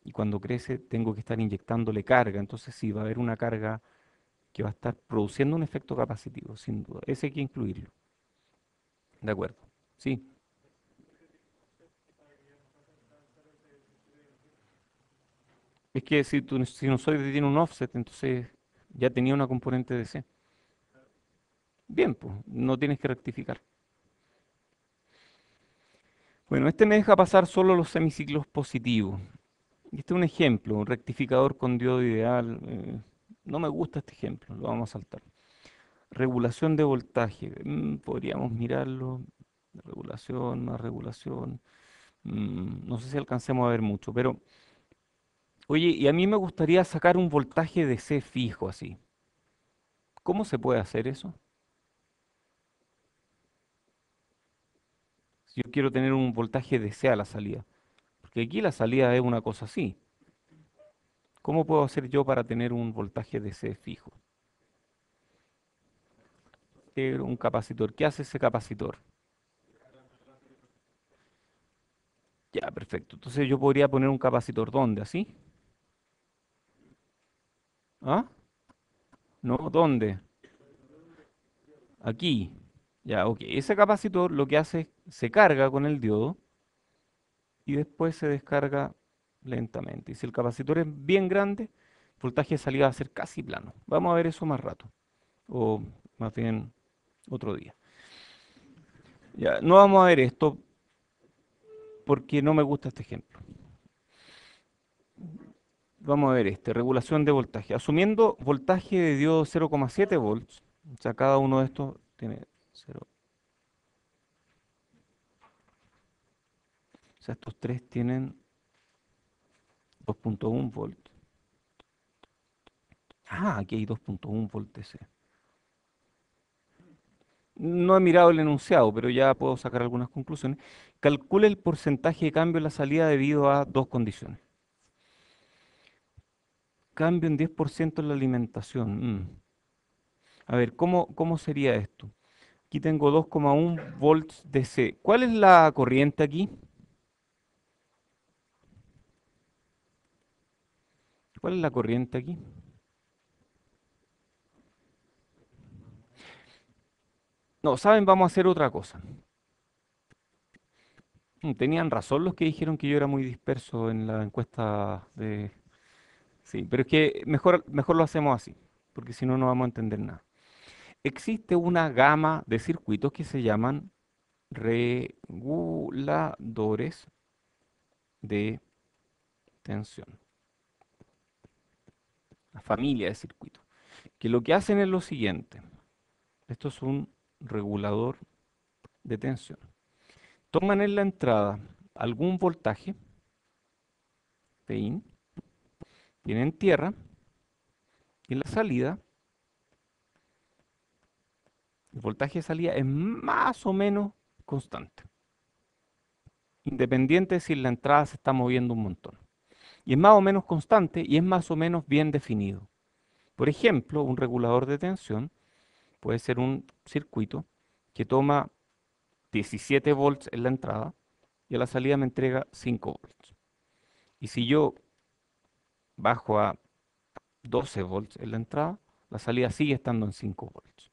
Y cuando crece tengo que estar inyectándole carga, entonces sí, va a haber una carga que va a estar produciendo un efecto capacitivo, sin duda. Ese hay que incluirlo. De acuerdo. Sí. Es que si no soy tiene un offset, entonces ya tenía una componente de C. Bien, pues, no tienes que rectificar. Bueno, este me deja pasar solo los semiciclos positivos. Y este es un ejemplo, un rectificador con diodo ideal. No me gusta este ejemplo, lo vamos a saltar. Regulación de voltaje. Podríamos mirarlo. Regulación, más regulación. No sé si alcancemos a ver mucho, pero oye, y a mí me gustaría sacar un voltaje de C fijo así. ¿Cómo se puede hacer eso? Si yo quiero tener un voltaje de C a la salida. Porque aquí la salida es una cosa así. ¿Cómo puedo hacer yo para tener un voltaje de C fijo? Un capacitor. ¿Qué hace ese capacitor? Ya, perfecto. Entonces yo podría poner un capacitor ¿dónde? ¿Así? ¿Ah? ¿No? ¿Dónde? Aquí. Ya, ok. Ese capacitor lo que hace es se carga con el diodo y después se descarga lentamente. Y si el capacitor es bien grande, el voltaje de salida va a ser casi plano. Vamos a ver eso más rato. O más bien otro día. Ya, no vamos a ver esto porque no me gusta este ejemplo. Vamos a ver este, regulación de voltaje. Asumiendo voltaje de diodo 0,7 volts, O sea, cada uno de estos tiene 0. O sea, estos tres tienen 2.1 volts. Ah, aquí hay 2.1 volt DC. No he mirado el enunciado, pero ya puedo sacar algunas conclusiones. Calcule el porcentaje de cambio en la salida debido a dos condiciones. Cambio en 10% en la alimentación. A ver, ¿cómo sería esto? Aquí tengo 2,1 volts DC. ¿Cuál es la corriente aquí? ¿Cuál es la corriente aquí? No, ¿saben? Vamos a hacer otra cosa. Tenían razón los que dijeron que yo era muy disperso en la encuesta de... Sí, pero es que mejor lo hacemos así, porque si no, no vamos a entender nada. Existe una gama de circuitos que se llaman reguladores de tensión, la familia de circuitos, que lo que hacen es lo siguiente. Esto es un regulador de tensión. Toman en la entrada algún voltaje, Vin, tienen tierra, y en la salida, el voltaje de salida es más o menos constante, independiente de si en la entrada se está moviendo un montón. Y es más o menos constante y es más o menos bien definido. Por ejemplo, un regulador de tensión puede ser un circuito que toma 17 volts en la entrada y a la salida me entrega 5 volts. Y si yo bajo a 12 volts en la entrada, la salida sigue estando en 5 volts.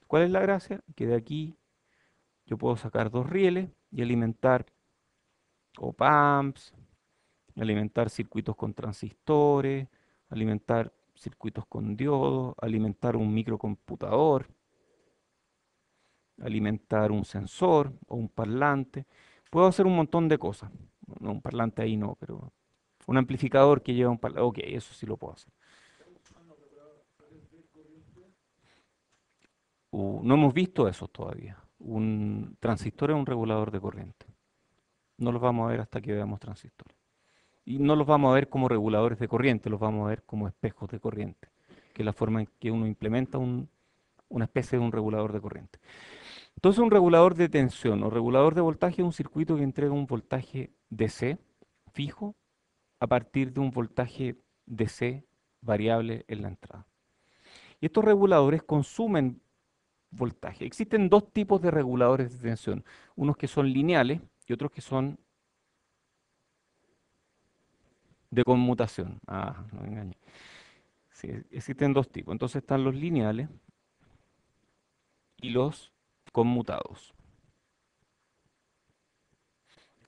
¿Cuál es la gracia? Que de aquí yo puedo sacar dos rieles y alimentar op amps, alimentar circuitos con transistores, alimentar circuitos con diodos, alimentar un microcomputador, alimentar un sensor o un parlante. Puedo hacer un montón de cosas. No, un parlante ahí no, pero un amplificador que lleva un parlante. Ok, eso sí lo puedo hacer. No hemos visto eso todavía. Un transistor es un regulador de corriente. No los vamos a ver hasta que veamos transistores. Y no los vamos a ver como reguladores de corriente, los vamos a ver como espejos de corriente, que es la forma en que uno implementa una especie de un regulador de corriente. Entonces, un regulador de tensión o regulador de voltaje es un circuito que entrega un voltaje DC fijo a partir de un voltaje DC variable en la entrada. Y estos reguladores consumen voltaje. Existen dos tipos de reguladores de tensión, unos que son lineales y otros que son de conmutación. Ah, no me engañé. Sí, existen dos tipos. Entonces están los lineales y los conmutados.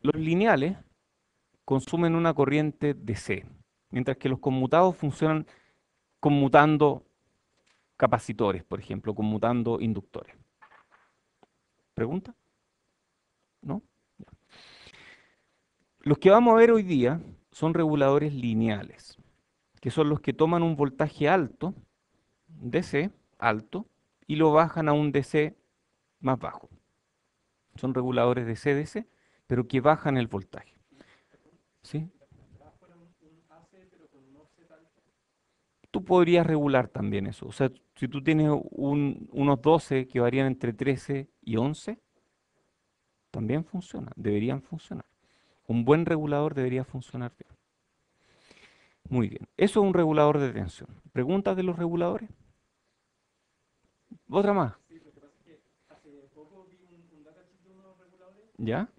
Los lineales consumen una corriente DC, mientras que los conmutados funcionan conmutando capacitores, por ejemplo, conmutando inductores. ¿Pregunta? ¿No? Los que vamos a ver hoy día son reguladores lineales, que son los que toman un voltaje alto, DC, alto, y lo bajan a un DC más bajo. Son reguladores de CDC, pero que bajan el voltaje. ¿Sí? Tú podrías regular también eso. O sea, si tú tienes unos 12 que varían entre 13 y 11, también funciona, deberían funcionar. Un buen regulador debería funcionar bien. Muy bien. Eso es un regulador de tensión. ¿Preguntas de los reguladores? Otra más. ¿Ya?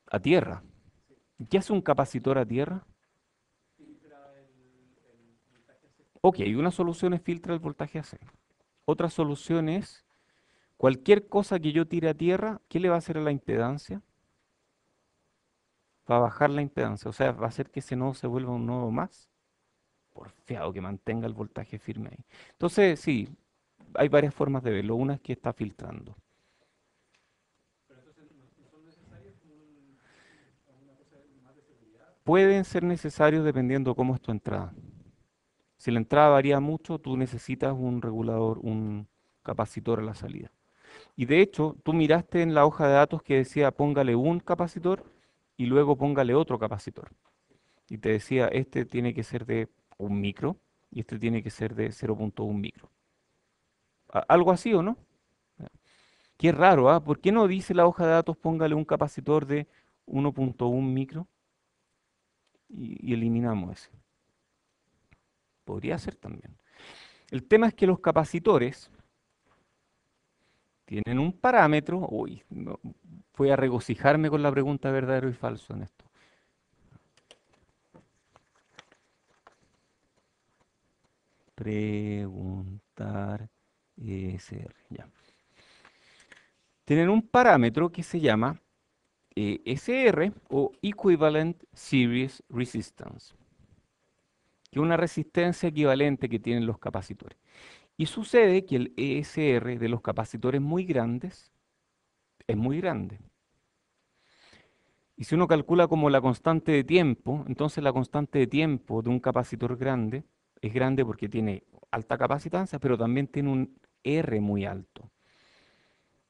A tierra. ¿Qué hace un capacitor a tierra? Ok, una solución es filtrar el voltaje AC. Otra solución es cualquier cosa que yo tire a tierra, ¿qué le va a hacer a la impedancia? Va a bajar la impedancia, o sea, va a hacer que ese nodo se vuelva un nodo más porfiado, que mantenga el voltaje firme ahí. Entonces, sí, hay varias formas de verlo. Una es que está filtrando. pueden ser necesarios dependiendo cómo es tu entrada. Si la entrada varía mucho, tú necesitas un regulador, un capacitor a la salida. Y de hecho, tú miraste en la hoja de datos que decía póngale un capacitor y luego póngale otro capacitor. Y te decía, este tiene que ser de 1 micro y este tiene que ser de 0,1 micro. Algo así, ¿o no? Qué raro, ¿ah? ¿Por qué no dice la hoja de datos póngale un capacitor de 1,1 micro y eliminamos ese? Podría ser también. El tema es que los capacitores tienen un parámetro. Uy, voy a regocijarme con la pregunta verdadero y falso en esto. Preguntar SR. Ya. Tienen un parámetro que se llama SR o Equivalent Series Resistance, que es una resistencia equivalente que tienen los capacitores. Y sucede que el ESR de los capacitores muy grandes es muy grande. Y si uno calcula como la constante de tiempo, entonces la constante de tiempo de un capacitor grande es grande porque tiene alta capacitancia, pero también tiene un R muy alto.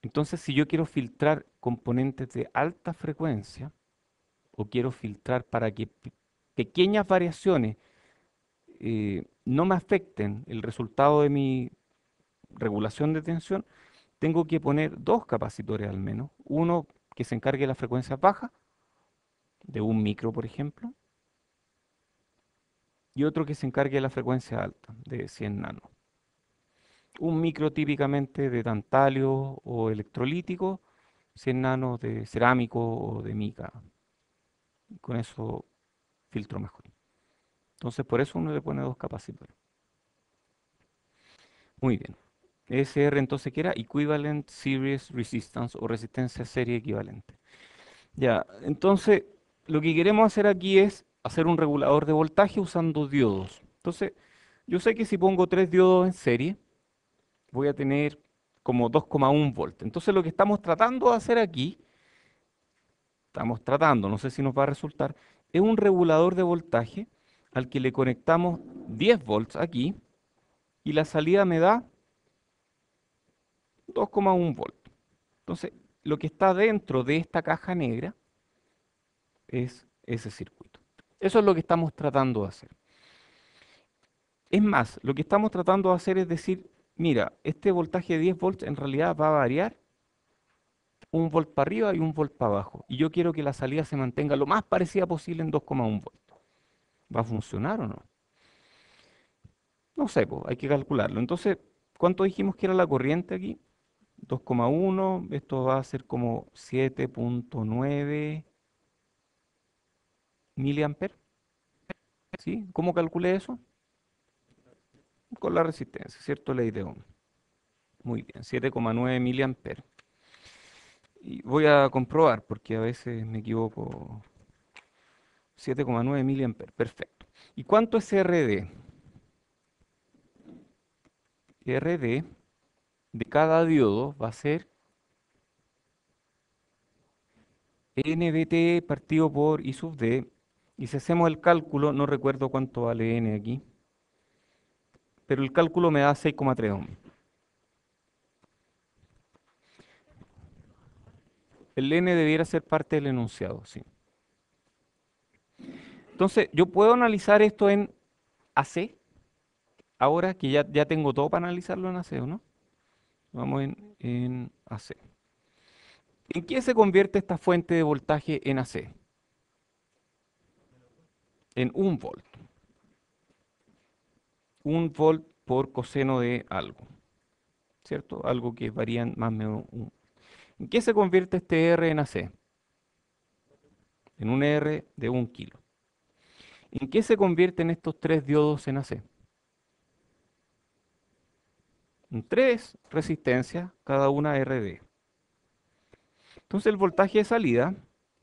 Entonces, si yo quiero filtrar componentes de alta frecuencia, o quiero filtrar para que pequeñas variaciones no me afecten el resultado de mi regulación de tensión, tengo que poner dos capacitores al menos. Uno que se encargue de las frecuencias bajas, de 1 micro, por ejemplo, y otro que se encargue de la frecuencia alta, de 100 nanos. 1 micro típicamente de tantalio o electrolítico, 100 nanos de cerámico o de mica. Con eso filtro mejor. Entonces, por eso uno le pone dos capacitores. Muy bien. SR entonces, ¿qué era? Equivalent Series Resistance o resistencia serie equivalente. Ya, entonces, lo que queremos hacer aquí es hacer un regulador de voltaje usando diodos. Entonces, yo sé que si pongo tres diodos en serie, voy a tener como 2,1 volt. Entonces, lo que estamos tratando de hacer aquí, no sé si nos va a resultar, es un regulador de voltaje al que le conectamos 10 volts aquí y la salida me da 2,1 volt. Entonces, lo que está dentro de esta caja negra es ese circuito. Eso es lo que estamos tratando de hacer. Es más, lo que estamos tratando de hacer es decir, mira, este voltaje de 10 volts en realidad va a variar 1 volt para arriba y 1 volt para abajo. Y yo quiero que la salida se mantenga lo más parecida posible en 2,1 volts. ¿Va a funcionar o no? No sé, pues, hay que calcularlo. Entonces, ¿cuánto dijimos que era la corriente aquí? 2,1, esto va a ser como 7,9 miliamperes. ¿Sí? ¿Cómo calculé eso? Con la resistencia, ¿cierto? Ley de Ohm. Muy bien, 7,9 miliamperes. Y voy a comprobar porque a veces me equivoco. 7,9 miliamperes, perfecto. ¿Y cuánto es RD? RD de cada diodo va a ser NBT partido por I sub D. Y si hacemos el cálculo, no recuerdo cuánto vale N aquí, pero el cálculo me da 6,3 ohms. El N debiera ser parte del enunciado, sí. Entonces, yo puedo analizar esto en AC, ahora que ya tengo todo para analizarlo en AC, ¿o no? Vamos en AC. ¿En qué se convierte esta fuente de voltaje en AC? En 1 volt. 1 volt por coseno de algo, ¿cierto? Algo que varía más o menos. ¿En qué se convierte este R en AC? En un R de 1 kilo. ¿En qué se convierten estos tres diodos en AC? En tres resistencias, cada una RD. Entonces el voltaje de salida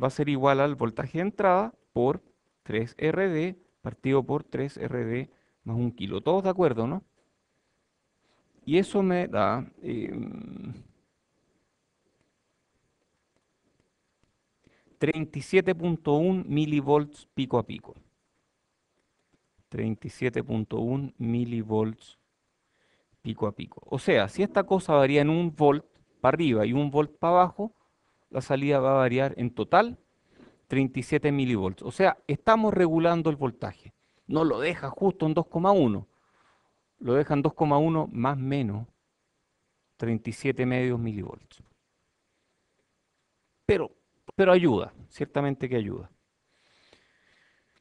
va a ser igual al voltaje de entrada por 3 RD partido por 3 RD más 1 kilo. ¿Todos de acuerdo, no? Y eso me da 37.1 milivolts pico a pico. 37.1 milivolts pico a pico. O sea, si esta cosa varía en 1 volt para arriba y 1 volt para abajo, la salida va a variar en total 37 milivolts. O sea, estamos regulando el voltaje. No lo deja justo en 2,1, lo deja en 2,1 más menos 37 medios milivolts. Pero, pero ayuda, ciertamente que ayuda.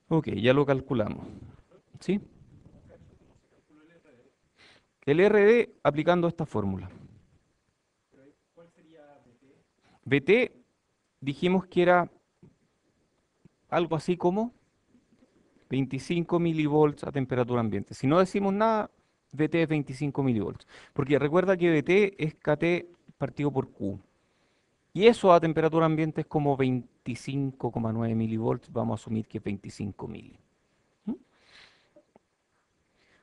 Ok, ya lo calculamos. ¿Sí? El RD aplicando esta fórmula. VT dijimos que era algo así como 25 milivolts a temperatura ambiente. Si no decimos nada, VT es 25 milivolts. Porque recuerda que VT es KT partido por Q. Y eso a temperatura ambiente es como 25,9 milivolts. Vamos a asumir que es 25 mili. ¿Mm?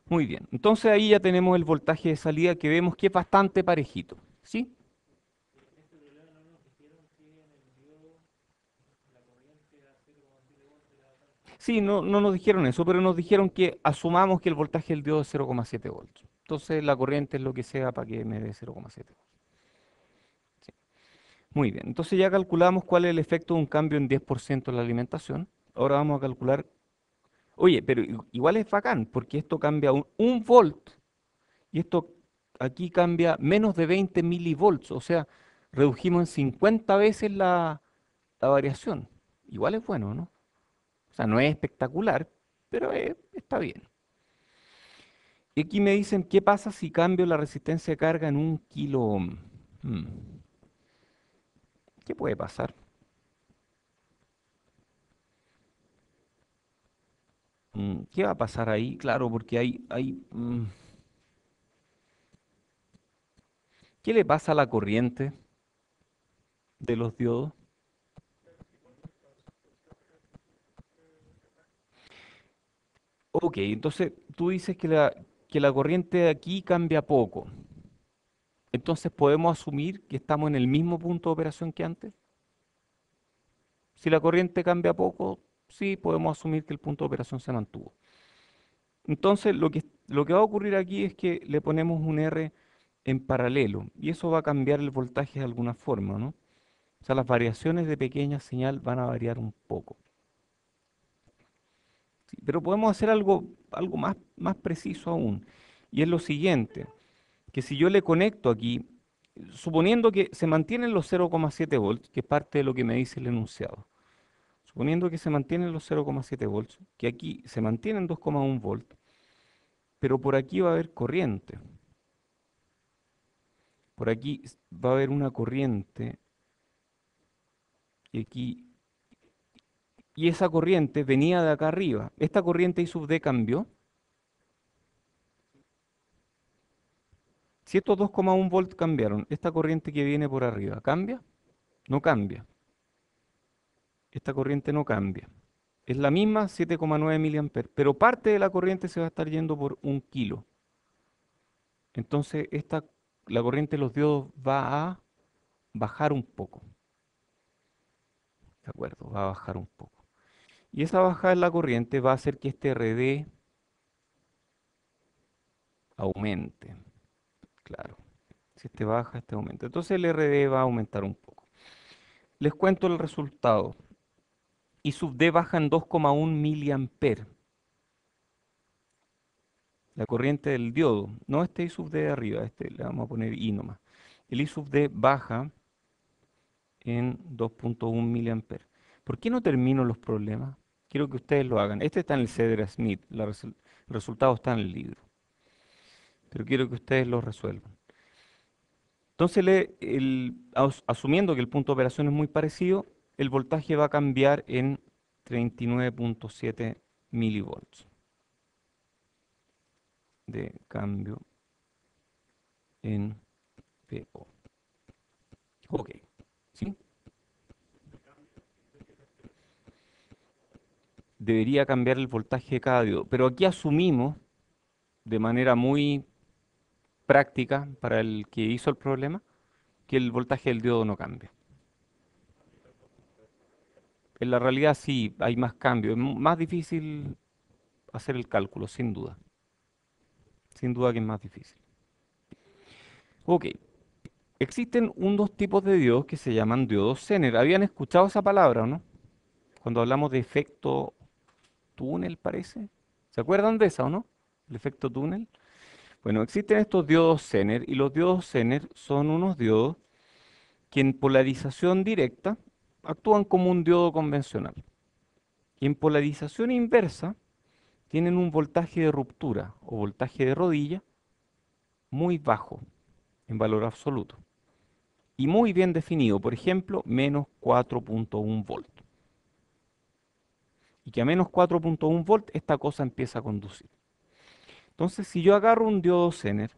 Muy bien. Entonces ahí ya tenemos el voltaje de salida que vemos que es bastante parejito. ¿Sí? Sí, no, no nos dijeron eso, pero nos dijeron que asumamos que el voltaje del diodo es 0,7 volts. Entonces la corriente es lo que sea para que me dé 0,7 volts. Sí. Muy bien, entonces ya calculamos cuál es el efecto de un cambio en 10% en la alimentación. Ahora vamos a calcular, oye, pero igual es bacán, porque esto cambia un volt y esto aquí cambia menos de 20 milivolts, o sea, redujimos en 50 veces la variación. Igual es bueno, ¿no? O sea, no es espectacular, pero está bien. Y aquí me dicen, ¿qué pasa si cambio la resistencia de carga en 1 kilo ohm? Hmm, ¿Qué puede pasar? ¿Qué va a pasar ahí? Claro, porque ¿qué le pasa a la corriente de los diodos? Ok, entonces tú dices que la corriente de aquí cambia poco. Entonces podemos asumir que estamos en el mismo punto de operación que antes. Si la corriente cambia poco, sí podemos asumir que el punto de operación se mantuvo. Entonces lo que va a ocurrir aquí es que le ponemos un R en paralelo y eso va a cambiar el voltaje de alguna forma, ¿no? O sea, las variaciones de pequeña señal van a variar un poco. Sí, pero podemos hacer algo más preciso aún. Y es lo siguiente, que si yo le conecto aquí, suponiendo que se mantienen los 0,7 volts, que es parte de lo que me dice el enunciado, suponiendo que se mantienen los 0,7 volts, que aquí se mantienen 2,1 volts, pero por aquí va a haber corriente. Por aquí va a haber una corriente y aquí, y esa corriente venía de acá arriba. Esta corriente I sub D cambió. Si estos 2,1 volts cambiaron, esta corriente que viene por arriba, ¿cambia? No cambia. Esta corriente no cambia. Es la misma 7,9 miliamperes, pero parte de la corriente se va a estar yendo por 1 kilo. Entonces, la corriente de los diodos va a bajar un poco. ¿De acuerdo? Va a bajar un poco. Y esa bajada en la corriente va a hacer que este RD aumente. Claro. Si este baja, este aumenta. Entonces el RD va a aumentar un poco. Les cuento el resultado. I sub D baja en 2,1 miliamperes. La corriente del diodo. No este I sub D de arriba, este le vamos a poner I nomás. El I sub D baja en 2,1 miliamperes. ¿Por qué no termino los problemas? Quiero que ustedes lo hagan. Este está en el Cedar Smith. El resultado está en el libro. Pero quiero que ustedes lo resuelvan. Entonces, asumiendo que el punto de operación es muy parecido, el voltaje va a cambiar en 39,7 milivolts de cambio en PO. Ok, ¿sí? Debería cambiar el voltaje de cada diodo, pero aquí asumimos de manera muy práctica para el que hizo el problema que el voltaje del diodo no cambia. En la realidad sí, hay más cambios, es más difícil hacer el cálculo, sin duda que es más difícil. Ok, existen dos tipos de diodos que se llaman diodos Zener. ¿Habían escuchado esa palabra o no? Cuando hablamos de efecto túnel, parece. ¿Se acuerdan de esa o no? El efecto túnel. Bueno, existen estos diodos Zener y los diodos Zener son unos diodos que en polarización directa actúan como un diodo convencional. Y en polarización inversa tienen un voltaje de ruptura o voltaje de rodilla muy bajo en valor absoluto y muy bien definido, por ejemplo, menos 4.1 volt. Y que a menos 4.1 volt esta cosa empieza a conducir. Entonces, si yo agarro un diodo Zener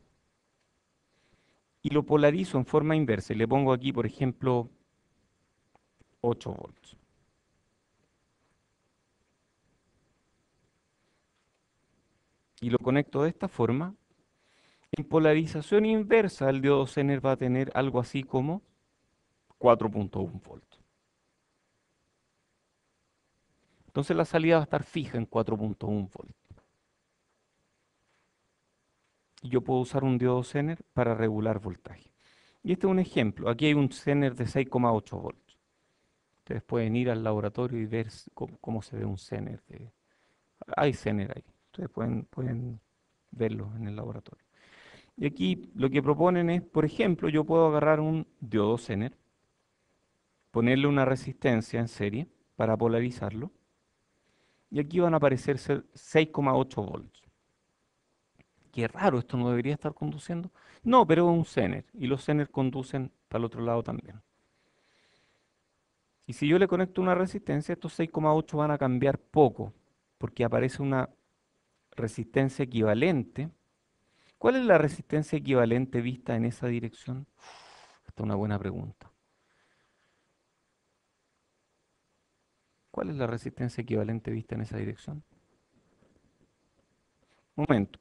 y lo polarizo en forma inversa y le pongo aquí, por ejemplo, 8 volts, y lo conecto de esta forma, en polarización inversa el diodo Zener va a tener algo así como 4.1 volts. Entonces la salida va a estar fija en 4.1 volts. Y yo puedo usar un diodo Zener para regular voltaje. Y este es un ejemplo. Aquí hay un Zener de 6,8 volts. Ustedes pueden ir al laboratorio y ver cómo se ve un Zener. Hay Zener ahí. Ustedes pueden verlo en el laboratorio. Y aquí lo que proponen es, por ejemplo, yo puedo agarrar un diodo Zener, ponerle una resistencia en serie para polarizarlo, y aquí van a aparecer 6,8 volts. Qué raro, esto no debería estar conduciendo. No, pero es un Zener, y los Zener conducen para el otro lado también. Y si yo le conecto una resistencia, estos 6,8 van a cambiar poco, porque aparece una resistencia equivalente. ¿Cuál es la resistencia equivalente vista en esa dirección? Esta es una buena pregunta. ¿Cuál es la resistencia equivalente vista en esa dirección? Momento.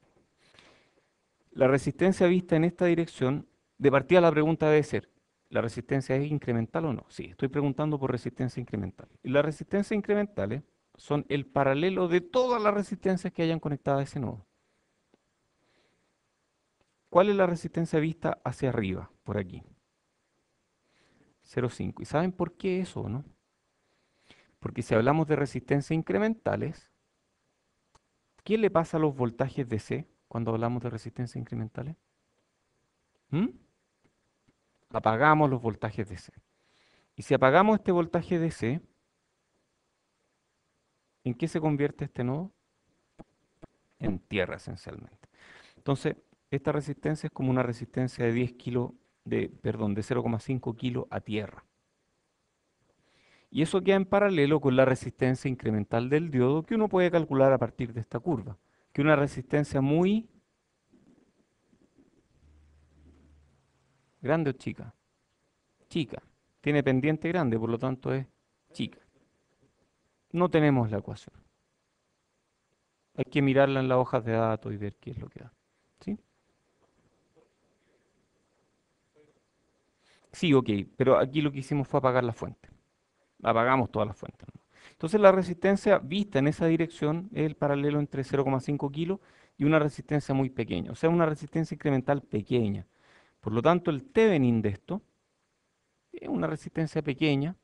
La resistencia vista en esta dirección, de partida la pregunta debe ser, ¿la resistencia es incremental o no? Sí, estoy preguntando por resistencia incremental. Y las resistencias incrementales son el paralelo de todas las resistencias que hayan conectado a ese nodo. ¿Cuál es la resistencia vista hacia arriba, por aquí? 0,5. ¿Y saben por qué eso, no? Porque si hablamos de resistencias incrementales, ¿qué le pasa a los voltajes DC cuando hablamos de resistencias incrementales? ¿Mm? Apagamos los voltajes DC. Y si apagamos este voltaje DC, ¿en qué se convierte este nodo? En tierra esencialmente. Entonces, esta resistencia es como una resistencia de 10 kilos, perdón, de 0,5 kilos a tierra. Y eso queda en paralelo con la resistencia incremental del diodo que uno puede calcular a partir de esta curva, que es una resistencia muy grande o chica. Chica. Tiene pendiente grande, por lo tanto es chica. No tenemos la ecuación. Hay que mirarla en las hojas de datos y ver qué es lo que da. ¿Sí? Sí, ok, pero aquí lo que hicimos fue apagar la fuente. Apagamos todas las fuentes, ¿no? Entonces la resistencia vista en esa dirección es el paralelo entre 0,5 kilos y una resistencia muy pequeña, o sea, una resistencia incremental pequeña. Por lo tanto, el Thevenin de esto es una resistencia pequeña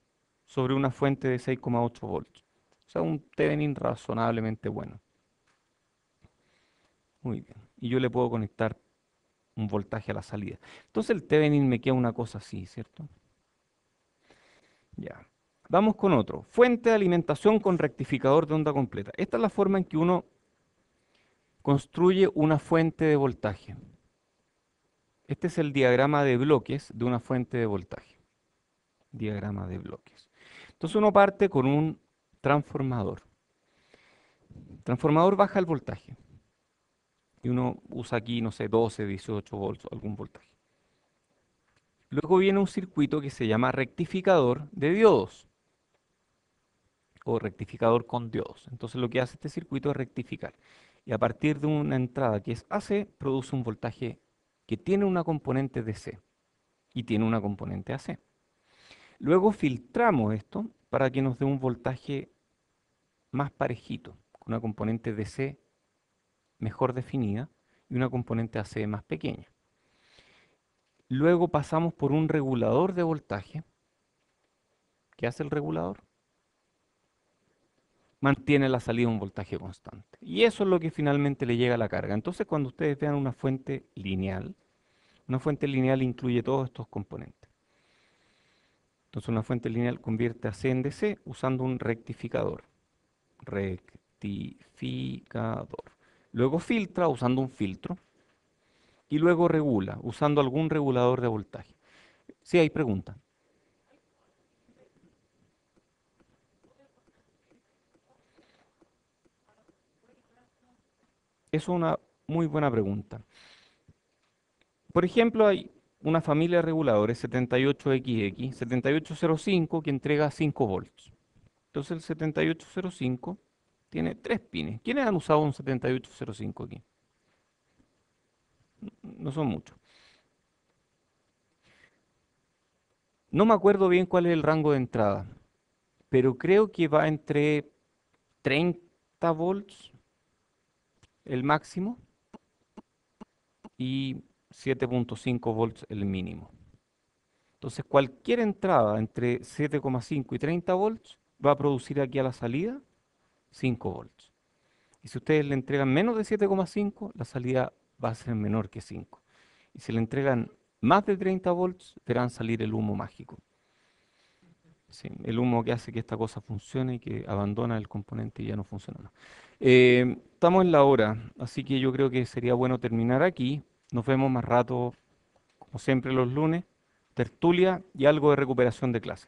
sobre una fuente de 6,8 volts. O sea, un Thevenin razonablemente bueno. Muy bien. Y yo le puedo conectar un voltaje a la salida. Entonces el Thevenin me queda una cosa así, ¿cierto? Ya. Vamos con otro. Fuente de alimentación con rectificador de onda completa. Esta es la forma en que uno construye una fuente de voltaje. Este es el diagrama de bloques de una fuente de voltaje. Diagrama de bloques. Entonces uno parte con un transformador. El transformador baja el voltaje. Y uno usa aquí, no sé, 12, 18 volts, algún voltaje. Luego viene un circuito que se llama rectificador de diodos o rectificador con diodos. Entonces lo que hace este circuito es rectificar. Y a partir de una entrada que es AC, produce un voltaje que tiene una componente DC y tiene una componente AC. Luego filtramos esto para que nos dé un voltaje más parejito, con una componente DC mejor definida y una componente AC más pequeña. Luego pasamos por un regulador de voltaje. ¿Qué hace el regulador? Mantiene la salida a un voltaje constante. Y eso es lo que finalmente le llega a la carga. Entonces, cuando ustedes vean una fuente lineal incluye todos estos componentes. Entonces, una fuente lineal convierte a C en DC usando un rectificador. Rectificador. Luego filtra usando un filtro. Y luego regula usando algún regulador de voltaje. Sí, hay preguntas. Es una muy buena pregunta. Por ejemplo, hay una familia de reguladores 78XX, 7805, que entrega 5 volts. Entonces el 7805 tiene 3 pines. ¿Quiénes han usado un 7805 aquí? No son muchos. No me acuerdo bien cuál es el rango de entrada, pero creo que va entre 30 volts el máximo y 7.5 volts el mínimo. Entonces cualquier entrada entre 7,5 y 30 volts va a producir aquí a la salida 5 volts. Y si ustedes le entregan menos de 7,5, la salida va a ser menor que 5. Y si le entregan más de 30 volts, verán salir el humo mágico. Sí, el humo que hace que esta cosa funcione y que abandona el componente y ya no funciona más. Estamos en la hora, así que yo creo que sería bueno terminar aquí. Nos vemos más rato, como siempre los lunes, tertulia y algo de recuperación de clase.